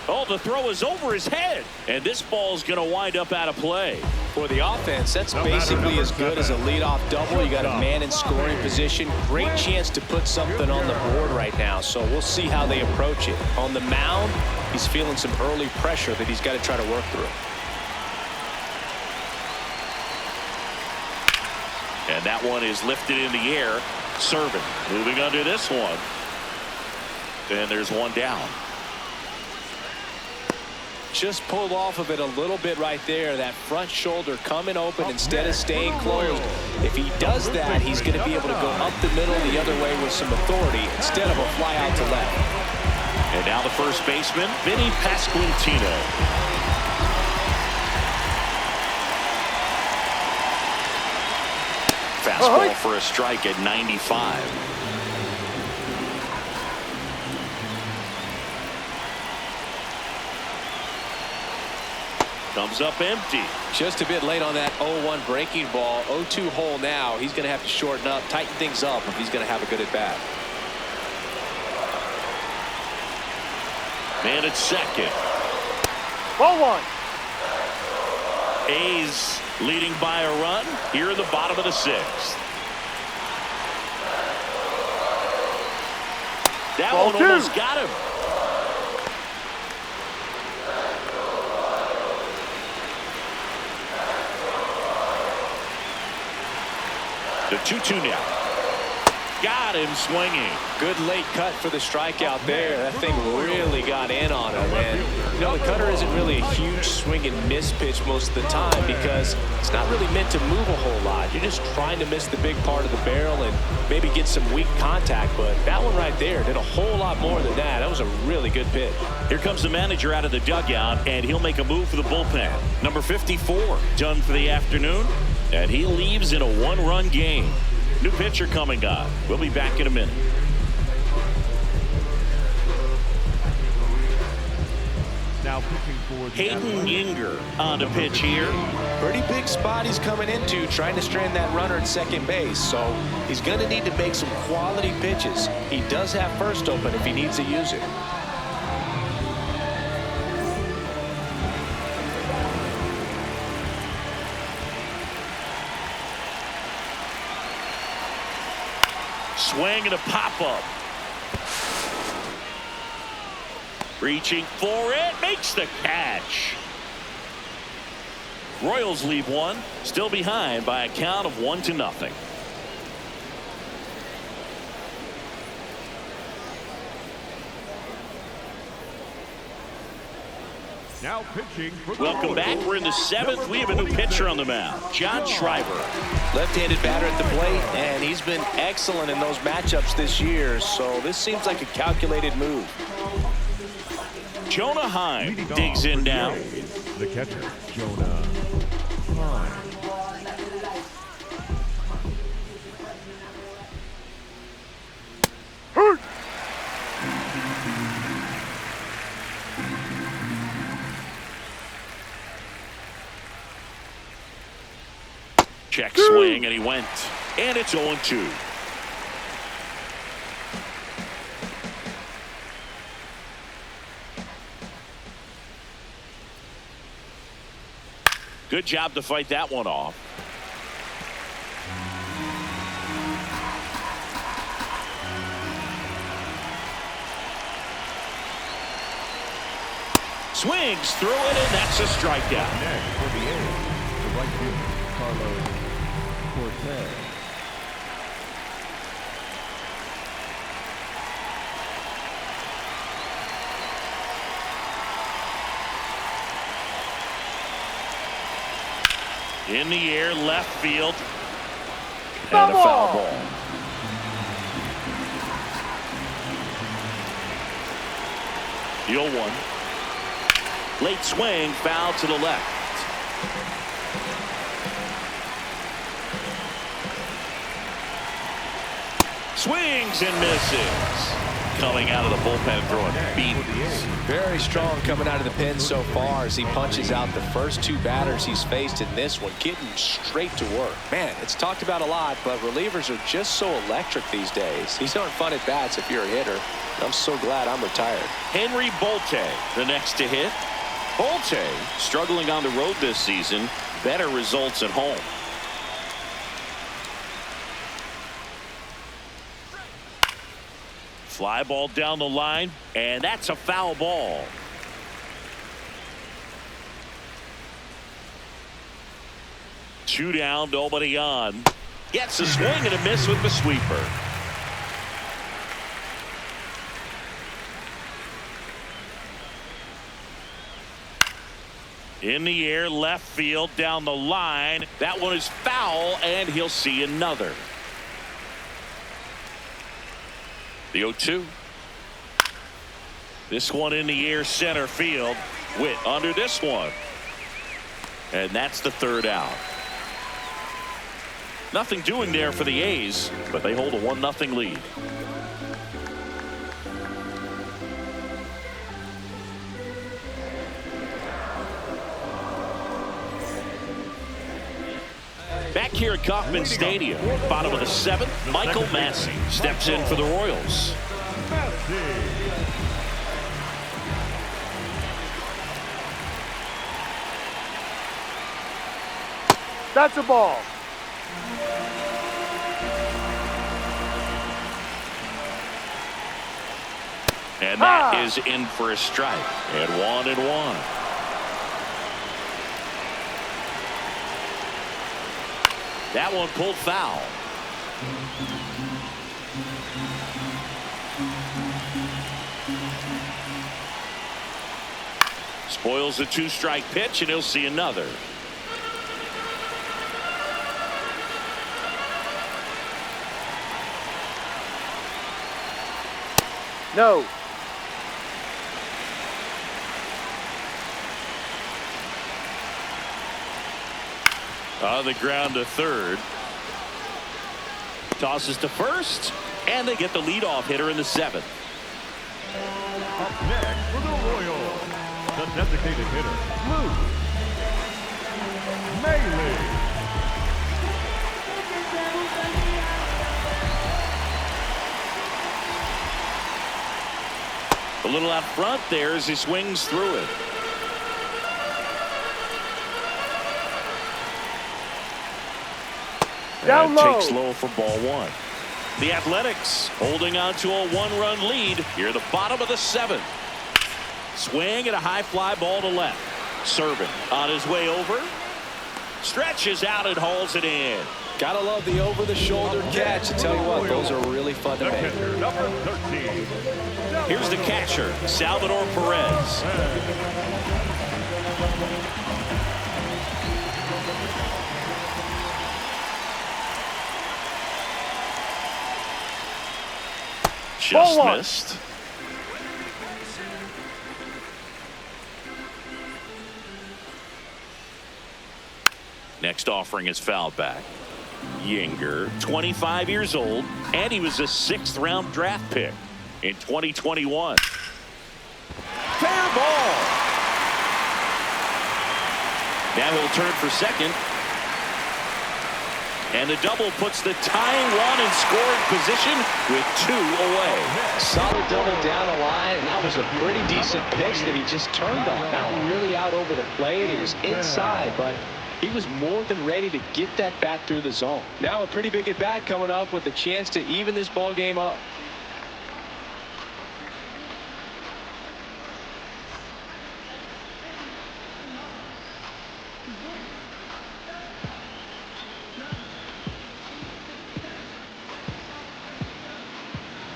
Oh, the throw is over his head, and this ball is going to wind up out of play. For the offense, that's basically as good as a leadoff double. You got a man in scoring position. Great chance to put something on the board right now, so we'll see how they approach it. On the mound, he's feeling some early pressure that he's got to try to work through. And that one is lifted in the air. Serving, moving under this one. And there's one down. Just pulled off of it a little bit right there. That front shoulder coming open instead of staying closed. If he does that, he's going to be able to go up the middle the other way with some authority instead of a fly out to left. And now the first baseman, Vinny Pasquantino. Fastball for a strike at 95. Comes up empty. Just a bit late on that 0-1 breaking ball. 0-2 hole now. He's going to have to shorten up, tighten things up if he's going to have a good at bat. Man at second. Ball 1. A's leading by a run here in the bottom of the 6th. That Ball one two. almost got him. The 2-2 now. Got him swinging. Good late cut for the strikeout there. That thing really got in on him. And, you know, the cutter isn't really a huge swing and miss pitch most of the time because it's not really meant to move a whole lot. You're just trying to miss the big part of the barrel and maybe get some weak contact. But that one right there did a whole lot more than that. That was a really good pitch. Here comes the manager out of the dugout, and he'll make a move for the bullpen. Number 54 done for the afternoon, and he leaves in a 1-run game. New pitcher coming on. We'll be back in a minute. Now pitching for the Hayden Yinger on the pitch here. Pretty big spot he's coming into, trying to strand that runner at second base. So he's going to need to make some quality pitches. He does have first open if he needs to use it. Swing and a pop-up. Reaching for it. Makes the catch. Royals leave one. Still behind by a count of 1-0. Now pitching for the Welcome back. We're in the 7th. We have a new pitcher on the mound. John Schreiber. Left-handed batter at the plate, and he's been excellent in those matchups this year, so this seems like a calculated move. Jonah Heim leading digs off in for the now. A's, the catcher, Jonah Heim. Check swing, and he went. And it's 0-2. Good job to fight that one off. Swings through it, and that's a strikeout. Next for the A's, the right fielder, Carlos Cortez. In the air, left field. And a foul ball. The 0-1. Late swing, foul to the left. Swings and misses. Coming out of the bullpen throwing beatings. Very strong coming out of the pen so far as he punches out the first 2 batters he's faced in this one, getting straight to work. Man, it's talked about a lot, but relievers are just so electric these days. These aren't fun at bats if you're a hitter. I'm so glad I'm retired. Henry Bolte, the next to hit. Bolte struggling on the road this season. Better results at home. Fly ball down the line, and that's a foul ball. Two down, nobody on. Gets a swing and a miss with the sweeper. In the air, left field, down the line. That one is foul, and he'll see another. The 0-2. This one in the air, center field. Witt under this one. And that's the 3rd out. Nothing doing there for the A's, but they hold a 1-0 lead. Back here at Kauffman Stadium, bottom of the 7th, Michael Massey steps in for the Royals. That's a ball. And that is in for a strike. And 1-1. That one pulled foul. Spoils a 2-strike pitch, and he'll see another. No. On the ground to third. Tosses to first, and they get the leadoff hitter in the 7th. Up next for the Royals, the designated hitter, Luke Mailey. A little out front there as he swings through it. Down And low. takes low for ball 1. The Athletics holding on to a 1-run lead here at the bottom of the 7th. Swing and a high fly ball to left. Serving on his way over. Stretches out and hauls it in. Gotta love the over-the-shoulder catch. I tell you what, those are really fun to The make. catcher, number 13. Here's the catcher, Salvador Perez. Just Ball 1. missed. Next offering is foul back. Yinger, 25 years old, and he was a 6th-round draft pick in 2021. Fair ball. Now he'll turn for second. And the double puts the tying run in scoring position with 2 away. Solid double down the line, and that was a pretty decent pitch that he just turned on. Not really out over the plate. It was inside, but he was more than ready to get that bat through the zone. Now a pretty big at bat coming up with a chance to even this ball game up.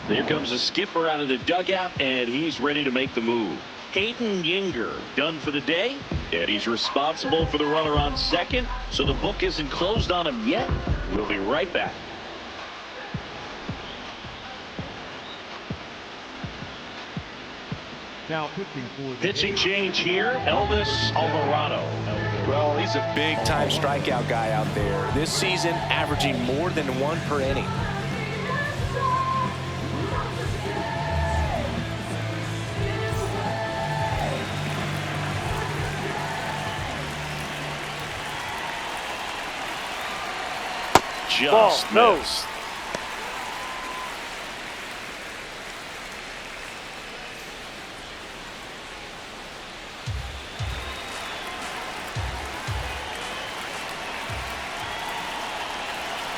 There comes a skipper out of the dugout, and he's ready to make the move. Hayden Yinger done for the day, and he's responsible for the runner on second, so the book isn't closed on him yet. We'll be right back. Now pitching for the Pitching change here, Elvis Alvarado. Well, he's a big-time strikeout guy out there. This season, averaging more than 1 per inning. Just Ball, no. missed.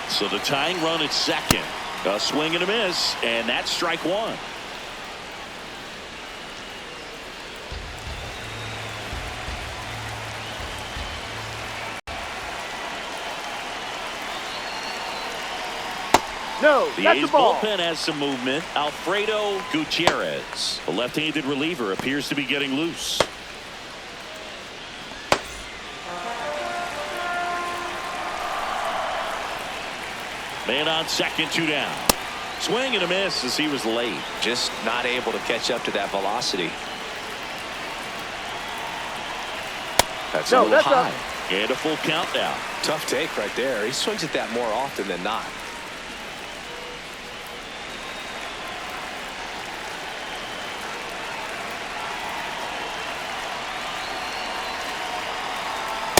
So the tying run at second. A swing and a miss, and that's strike 1. No, The that's A's a ball. bullpen has some movement. Alfredo Gutierrez, the left-handed reliever, appears to be getting loose. Man on second, 2 down. Swing and a miss as he was late. Just not able to catch up to that velocity. That's a No, little that's high. And a full count now. Tough take right there. He swings at that more often than not.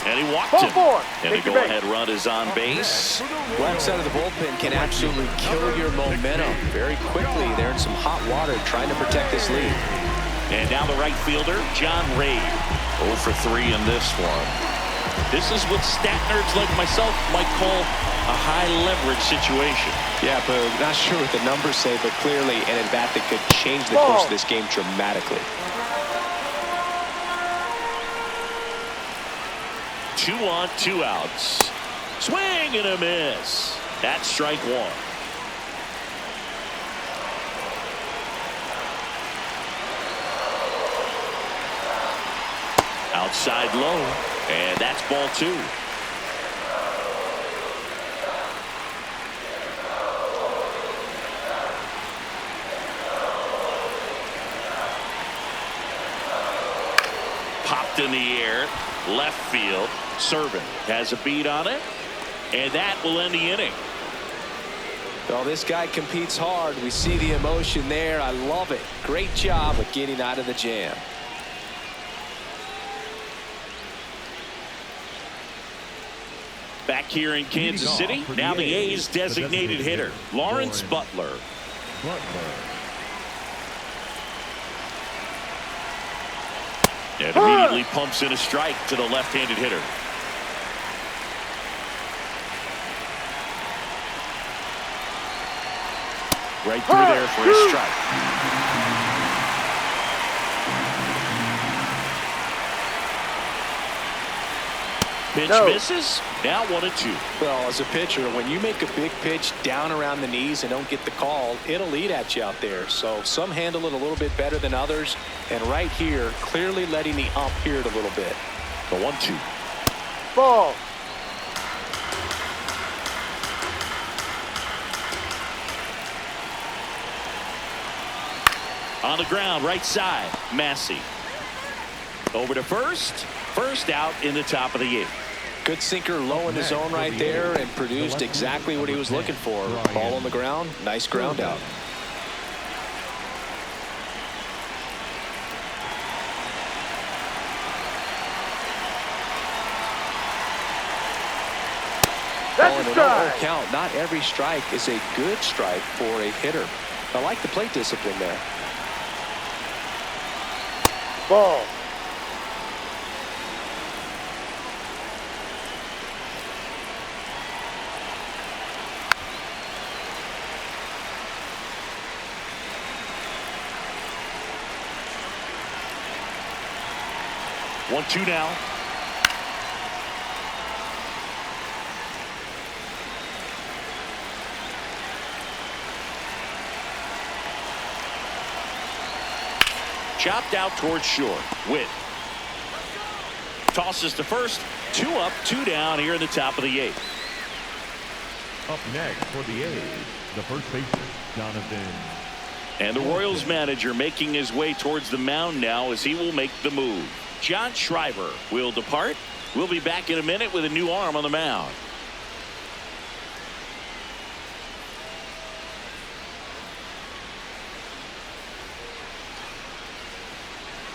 And he walked Ball him. 4. And the Take your base. go-ahead run is on base. Right side of the bullpen can absolutely kill your momentum very quickly. They're in some hot water trying to protect this lead. And now the right fielder, John Reid. 0 for 3 in this one. This is what stat nerds like myself might call a high-leverage situation. Yeah, but not sure what the numbers say, but clearly an at-bat that could change the course of this game dramatically. 2 on, 2 outs. Swing and a miss. That's strike 1. Outside low, and that's ball 2. Popped in the air, left field. Serving has a beat on it, and that will end the inning. Well, this guy competes hard. We see the emotion there. I love it. Great job of getting out of the jam. Back here in Kansas City, now the A's designated hitter, Lawrence Butler. And immediately pumps in a strike to the left-handed hitter. Right through there for a strike. Pitch misses. Now 1-2. Well, as a pitcher, when you make a big pitch down around the knees and don't get the call, it'll eat at you out there. So some handle it a little bit better than others. And right here, clearly letting the ump hear it a little bit. The 1-2. Ball. On the ground, right side, Massey. Over to first. First out in the top of the 8th. Good sinker low in the zone right there and produced exactly what he was looking for. Ball on the ground, nice ground out. That's a strike. Count. Not every strike is a good strike for a hitter. I like the plate discipline there. Ball. One, 2 now. Chopped out towards short. Witt tosses to first. 2 up, 2 down here in the top of the 8th. Up next for the A's, the first baseman, Jonathan. And the Royals manager making his way towards the mound now as he will make the move. John Schreiber will depart. We'll be back in a minute with a new arm on the mound.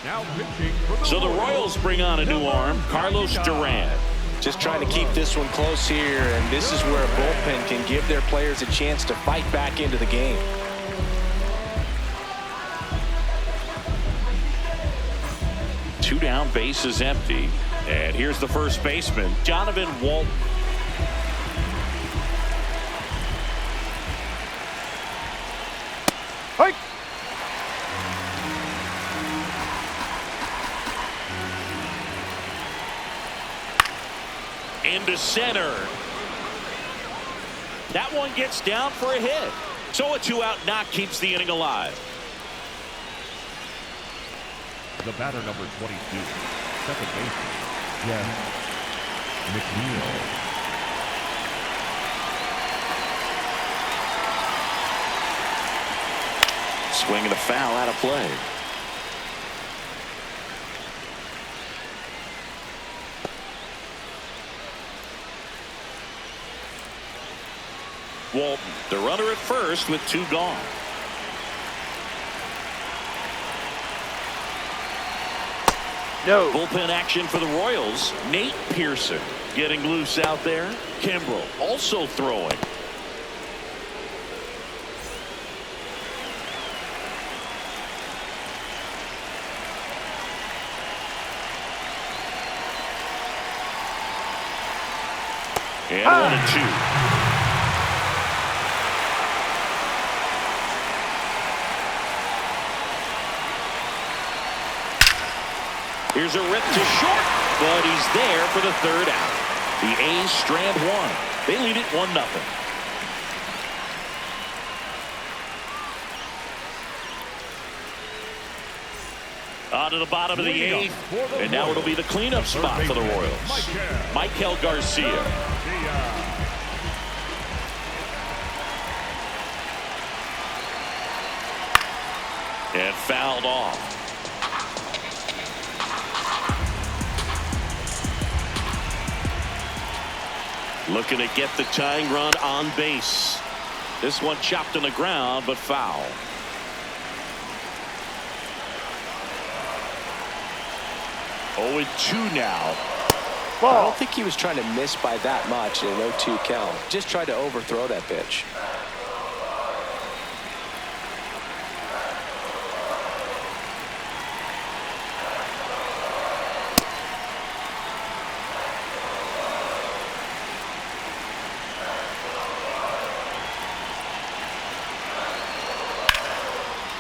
Now pitching for So the Royals bring on a new arm, Carlos Duran. Just trying to keep this one close here, and this is where a bullpen can give their players a chance to fight back into the game. Two down, base is empty. And here's the first baseman, Donovan Walton. Hike. Into center. That one gets down for a hit. So a 2-out knock keeps the inning alive. the batter number 22, second baseman, Jeff McNeil. Swing and a foul out of play. Walton, the runner at first with 2 gone. No. Bullpen action for the Royals. Nate Pearson getting loose out there. Kimbrel also throwing. And 1-2. Here's a rip to short, but he's there for the third out. The A's strand one. They lead it 1-0. On to the bottom of the eighth, and now it'll be the cleanup spot for the Royals. Michael Garcia. And fouled off. Looking to get the tying run on base. This one chopped on the ground, but foul. Oh, 2 now. I don't think he was trying to miss by that much in an 0-2 count. Just tried to overthrow that pitch.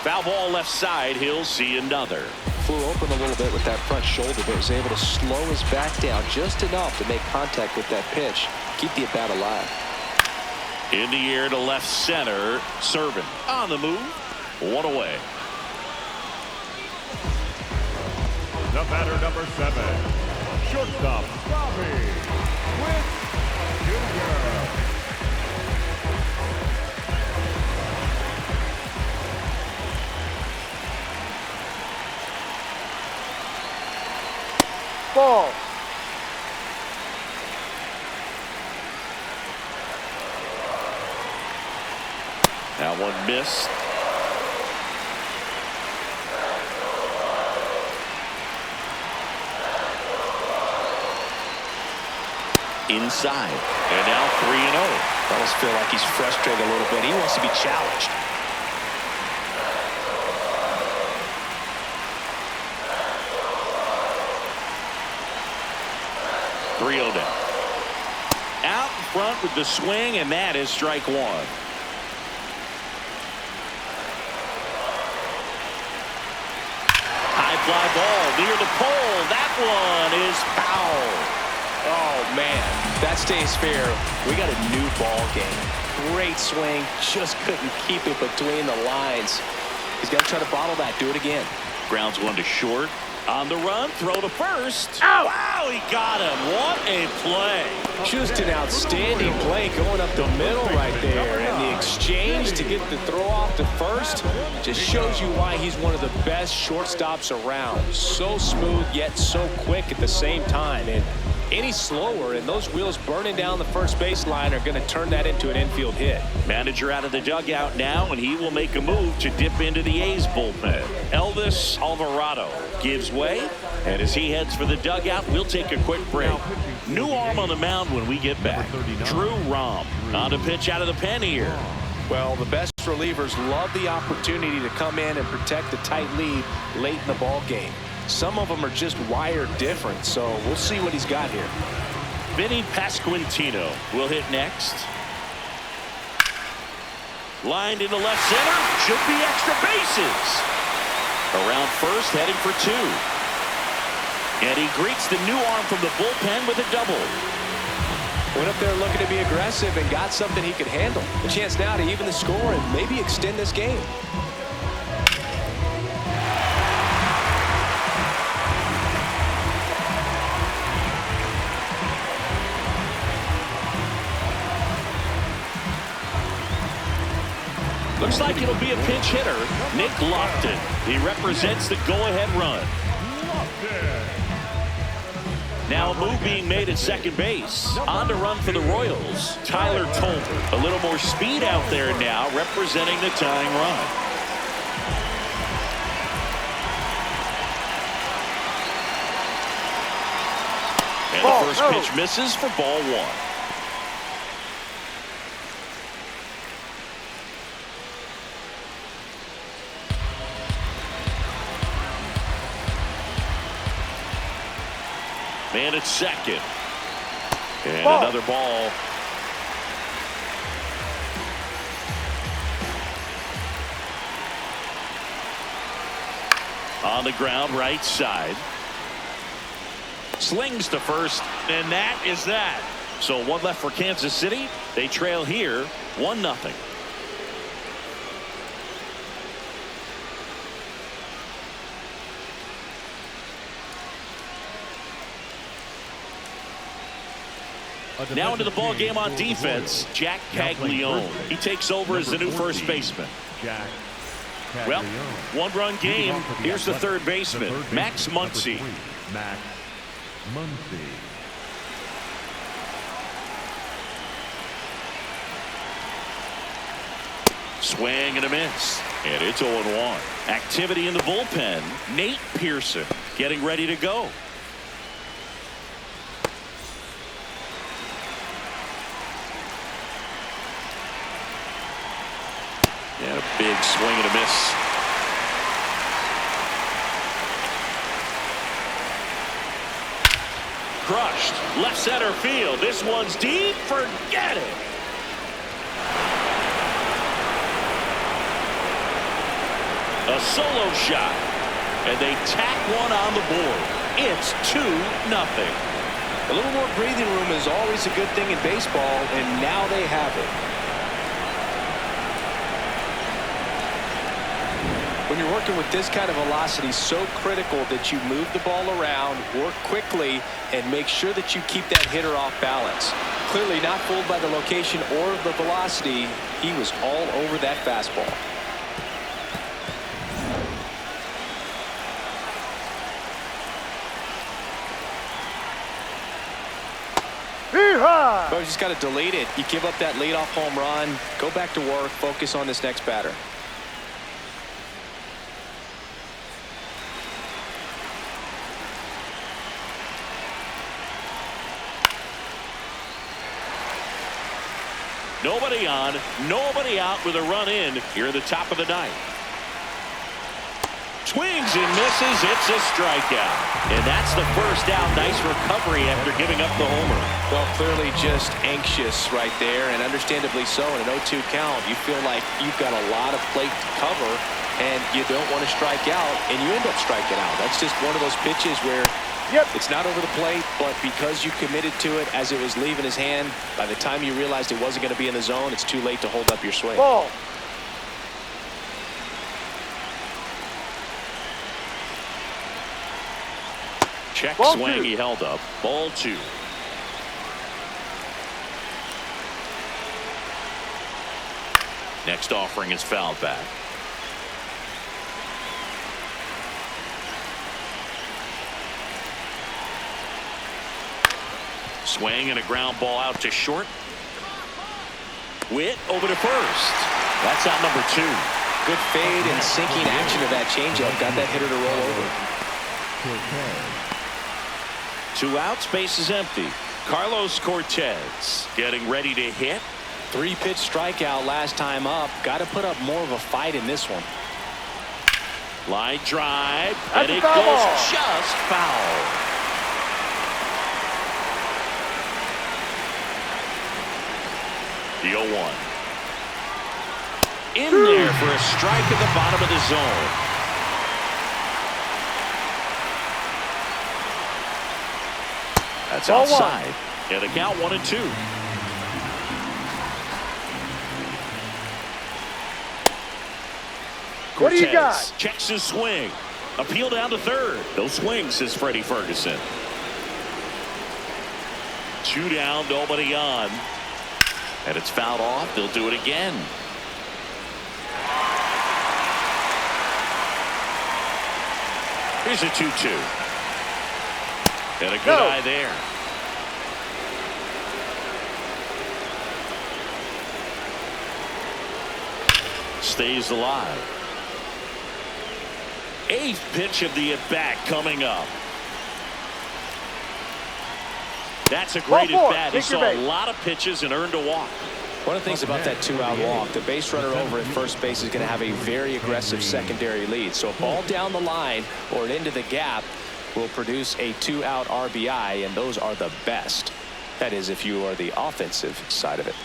Foul ball left side. He'll see another. Flew open a little bit with that front shoulder, but was able to slow his back down just enough to make contact with that pitch. Keep the at-bat alive. In the air to left center. Serving on the move. 1 away. The batter, number 7, shortstop, Bobby Witt Jr. Ball. That one missed. Inside. And now 3-0. I almost feel like he's frustrated a little bit. He wants to be challenged. Down. Out in front with the swing, and that is strike 1. High fly ball near the pole. That one is foul. Oh, man. That stays fair. We got a new ball game. Great swing. Just couldn't keep it between the lines. He's got to try to bottle that. Do it again. Grounds one to short. On the run, throw to first. Ow! Wow, he got him. What a play. Just an outstanding play going up the middle right there. And the exchange to get the throw off to first just shows you why he's one of the best shortstops around. So smooth, yet so quick at the same time. And any slower, and those wheels burning down the first baseline are going to turn that into an infield hit. Manager out of the dugout now, and he will make a move to dip into the A's bullpen. Elvis Alvarado gives way, and as he heads for the dugout, we'll take a quick break. New arm on the mound when we get back. Drew Rom on to pitch out of the pen here. Well, the best relievers love the opportunity to come in and protect a tight lead late in the ball game. Some of them are just wired different, so we'll see what he's got here. Vinny Pasquantino will hit next. Lined into left center. Should be extra bases. Around first, heading for 2. And he greets the new arm from the bullpen with a double. Went up there looking to be aggressive and got something he could handle. A chance now to even the score and maybe extend this game. Looks like it'll be a pinch hitter, Nick Lofton. He represents the go-ahead run. Now a move being made at second base. On to run for the Royals, Tyler Tolbert. A little more speed out there now, representing the tying run. And the first pitch misses for ball 1. Man at second. And Ball. another ball. On the ground, right side. Slings to first, and that is that. So one left for Kansas City. They trail here 1-0. Now into the ball game on defense, Jack Caglione. He takes over as the new first baseman. Well, one-run game. Here's the third baseman, Max Muncy. Max Muncy. Swing and a miss. And it's 0-1. Activity in the bullpen. Nate Pearson getting ready to go. And a big swing and a miss. Crushed. Left center field. This one's deep. Forget it. A solo shot. And they tack one on the board. It's 2-0. A little more breathing room is always a good thing in baseball, and now they have it. When you're working with this kind of velocity, so critical that you move the ball around, work quickly, and make sure that you keep that hitter off balance. Clearly not fooled by the location or the velocity. He was all over that fastball. Yeehaw! But you just got to delete it. You give up that leadoff home run, go back to work, focus on this next batter. Nobody on, nobody out with a run in here at the top of the ninth. Swings and misses. It's a strikeout. And that's the first out. Nice recovery after giving up the homer. Well, clearly just anxious right there, and understandably so. In an 0-2 count, you feel like you've got a lot of plate to cover, and you don't want to strike out, and you end up striking out. That's just one of those pitches where it's not over the plate, but because you committed to it as it was leaving his hand, by the time you realized it wasn't going to be in the zone, it's too late to hold up your swing. Ball. Check Ball swing. 2. He held up. Ball 2. Next offering is fouled back. Swing and a ground ball out to short. Witt over to first. That's out number 2. Good fade and sinking action of that changeup. Got that hitter to roll over. 2 outs, base is empty. Carlos Cortez getting ready to hit. 3-pitch strikeout last time up. Got to put up more of a fight in this one. Line drive, That's and a it foul goes ball. just foul. The 0-1. In there for a strike at the bottom of the zone. That's Ball outside. And the count 1-2. What do you Cortez got? checks his swing. Appeal down to third. No swing, says Freddie Ferguson. 2 down, nobody on. And it's fouled off. They'll do it again. Here's a 2-2. And a good eye there. Stays alive. 8th pitch of the at-bat coming up. That's a great at-bat. He saw a lot of pitches and earned a walk. One of the things about that 2-out walk, the base runner over at first base is going to have a very aggressive secondary lead. So a ball down the line or into the gap will produce a 2-out RBI, and those are the best. That is, if you are the offensive side of it.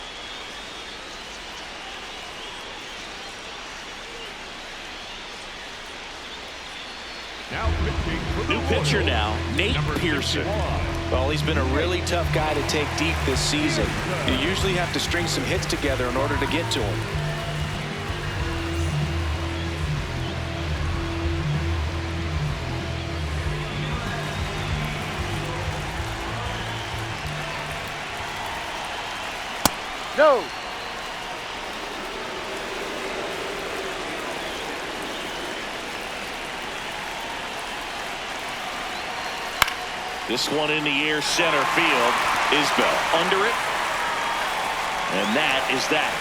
Now pitching for the New pitcher Royals, now, Nate number Pearson. 61. Well, he's been a really tough guy to take deep this season. You usually have to string some hits together in order to get to him. No. This one in the air, center field. Isbell under it. And that is that.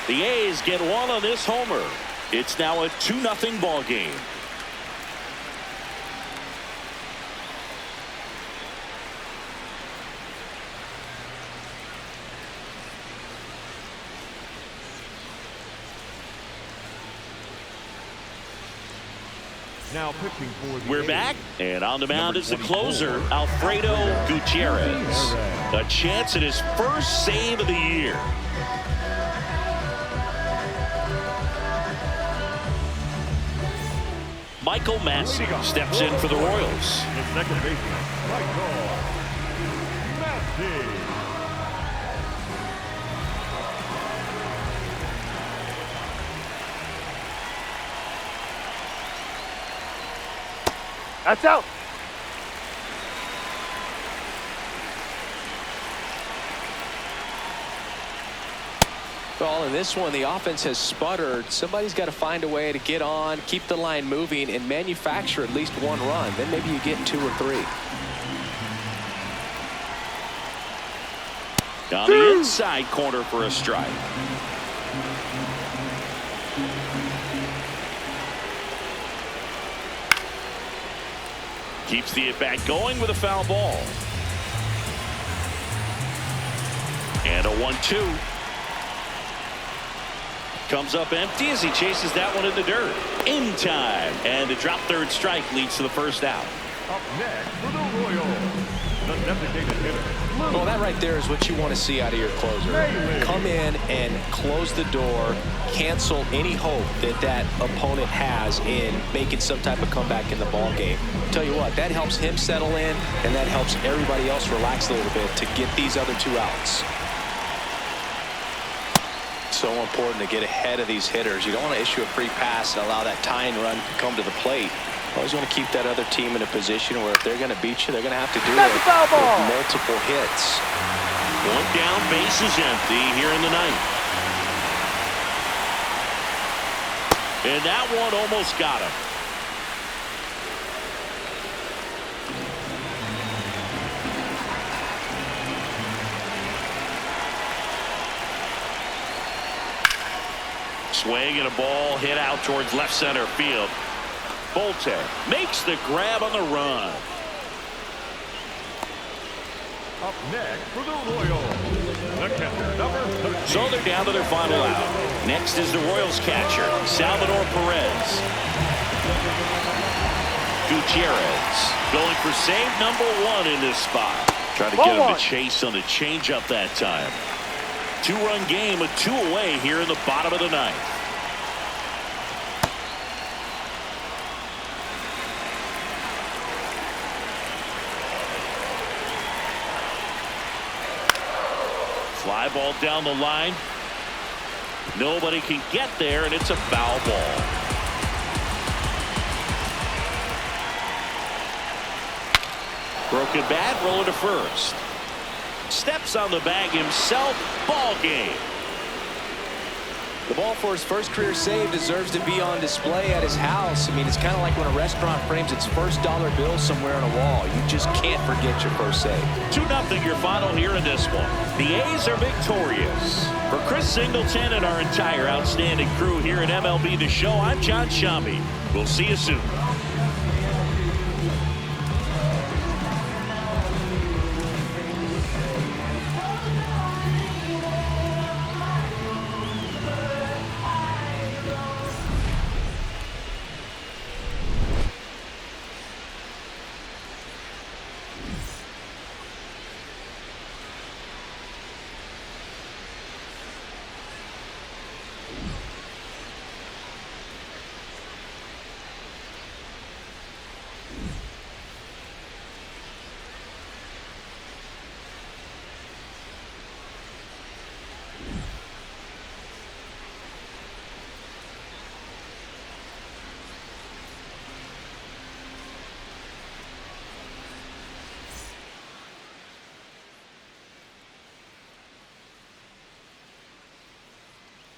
The A's get one on this homer. It's now a 2-0 ball game. Now pitching for the We're A's, back, and on the mound number is the 24, closer, Alfredo Gutierrez. A chance at his first save of the year. Michael Massey steps in for the Royals. The second baseman, Michael Massey. That's out. Well, in this one, the offense has sputtered. Somebody's got to find a way to get on, keep the line moving, and manufacture at least one run. Then maybe you get 2 or 3. On the inside corner for a strike. Keeps the at-bat going with a foul ball. And a 1-2. Comes up empty as he chases that one in the dirt. In time. And the drop third strike leads to the first out. Up next for the Royals, the designated hitter. Well, that right there is what you want to see out of your closer. Come in and close the door, cancel any hope that that opponent has in making some type of comeback in the ball game. Tell you what, that helps him settle in, and that helps everybody else relax a little bit to get these other 2 outs. So important to get ahead of these hitters. You don't want to issue a free pass and allow that tying run to come to the plate. Always want to keep that other team in a position where if they're going to beat you, they're going to have to do it That's a foul ball. with multiple hits. One down, base is empty here in the ninth. And that one almost got him. Swing and a ball hit out towards left center field. Bolte makes the grab on the run. Up next for the Royals, the catcher, number 13. So they're down to their final out. Next is the Royals catcher, Salvador Perez. Gutierrez going for save number 1 in this spot. Trying to get him to chase on the changeup that time. 2-run game with 2 away here in the bottom of the ninth. Fly ball down the line. Nobody can get there, and it's a foul ball. Broken bat, rolling to first. Steps on the bag himself. Ball game. The ball for his first career save deserves to be on display at his house. I mean, it's kind of like when a restaurant frames its first dollar bill somewhere on a wall. You just can't forget your first save. 2-0 your final here in this one. The A's are victorious. For Chris Singleton and our entire outstanding crew here at MLB The Show, I'm John Shambi. We'll see you soon.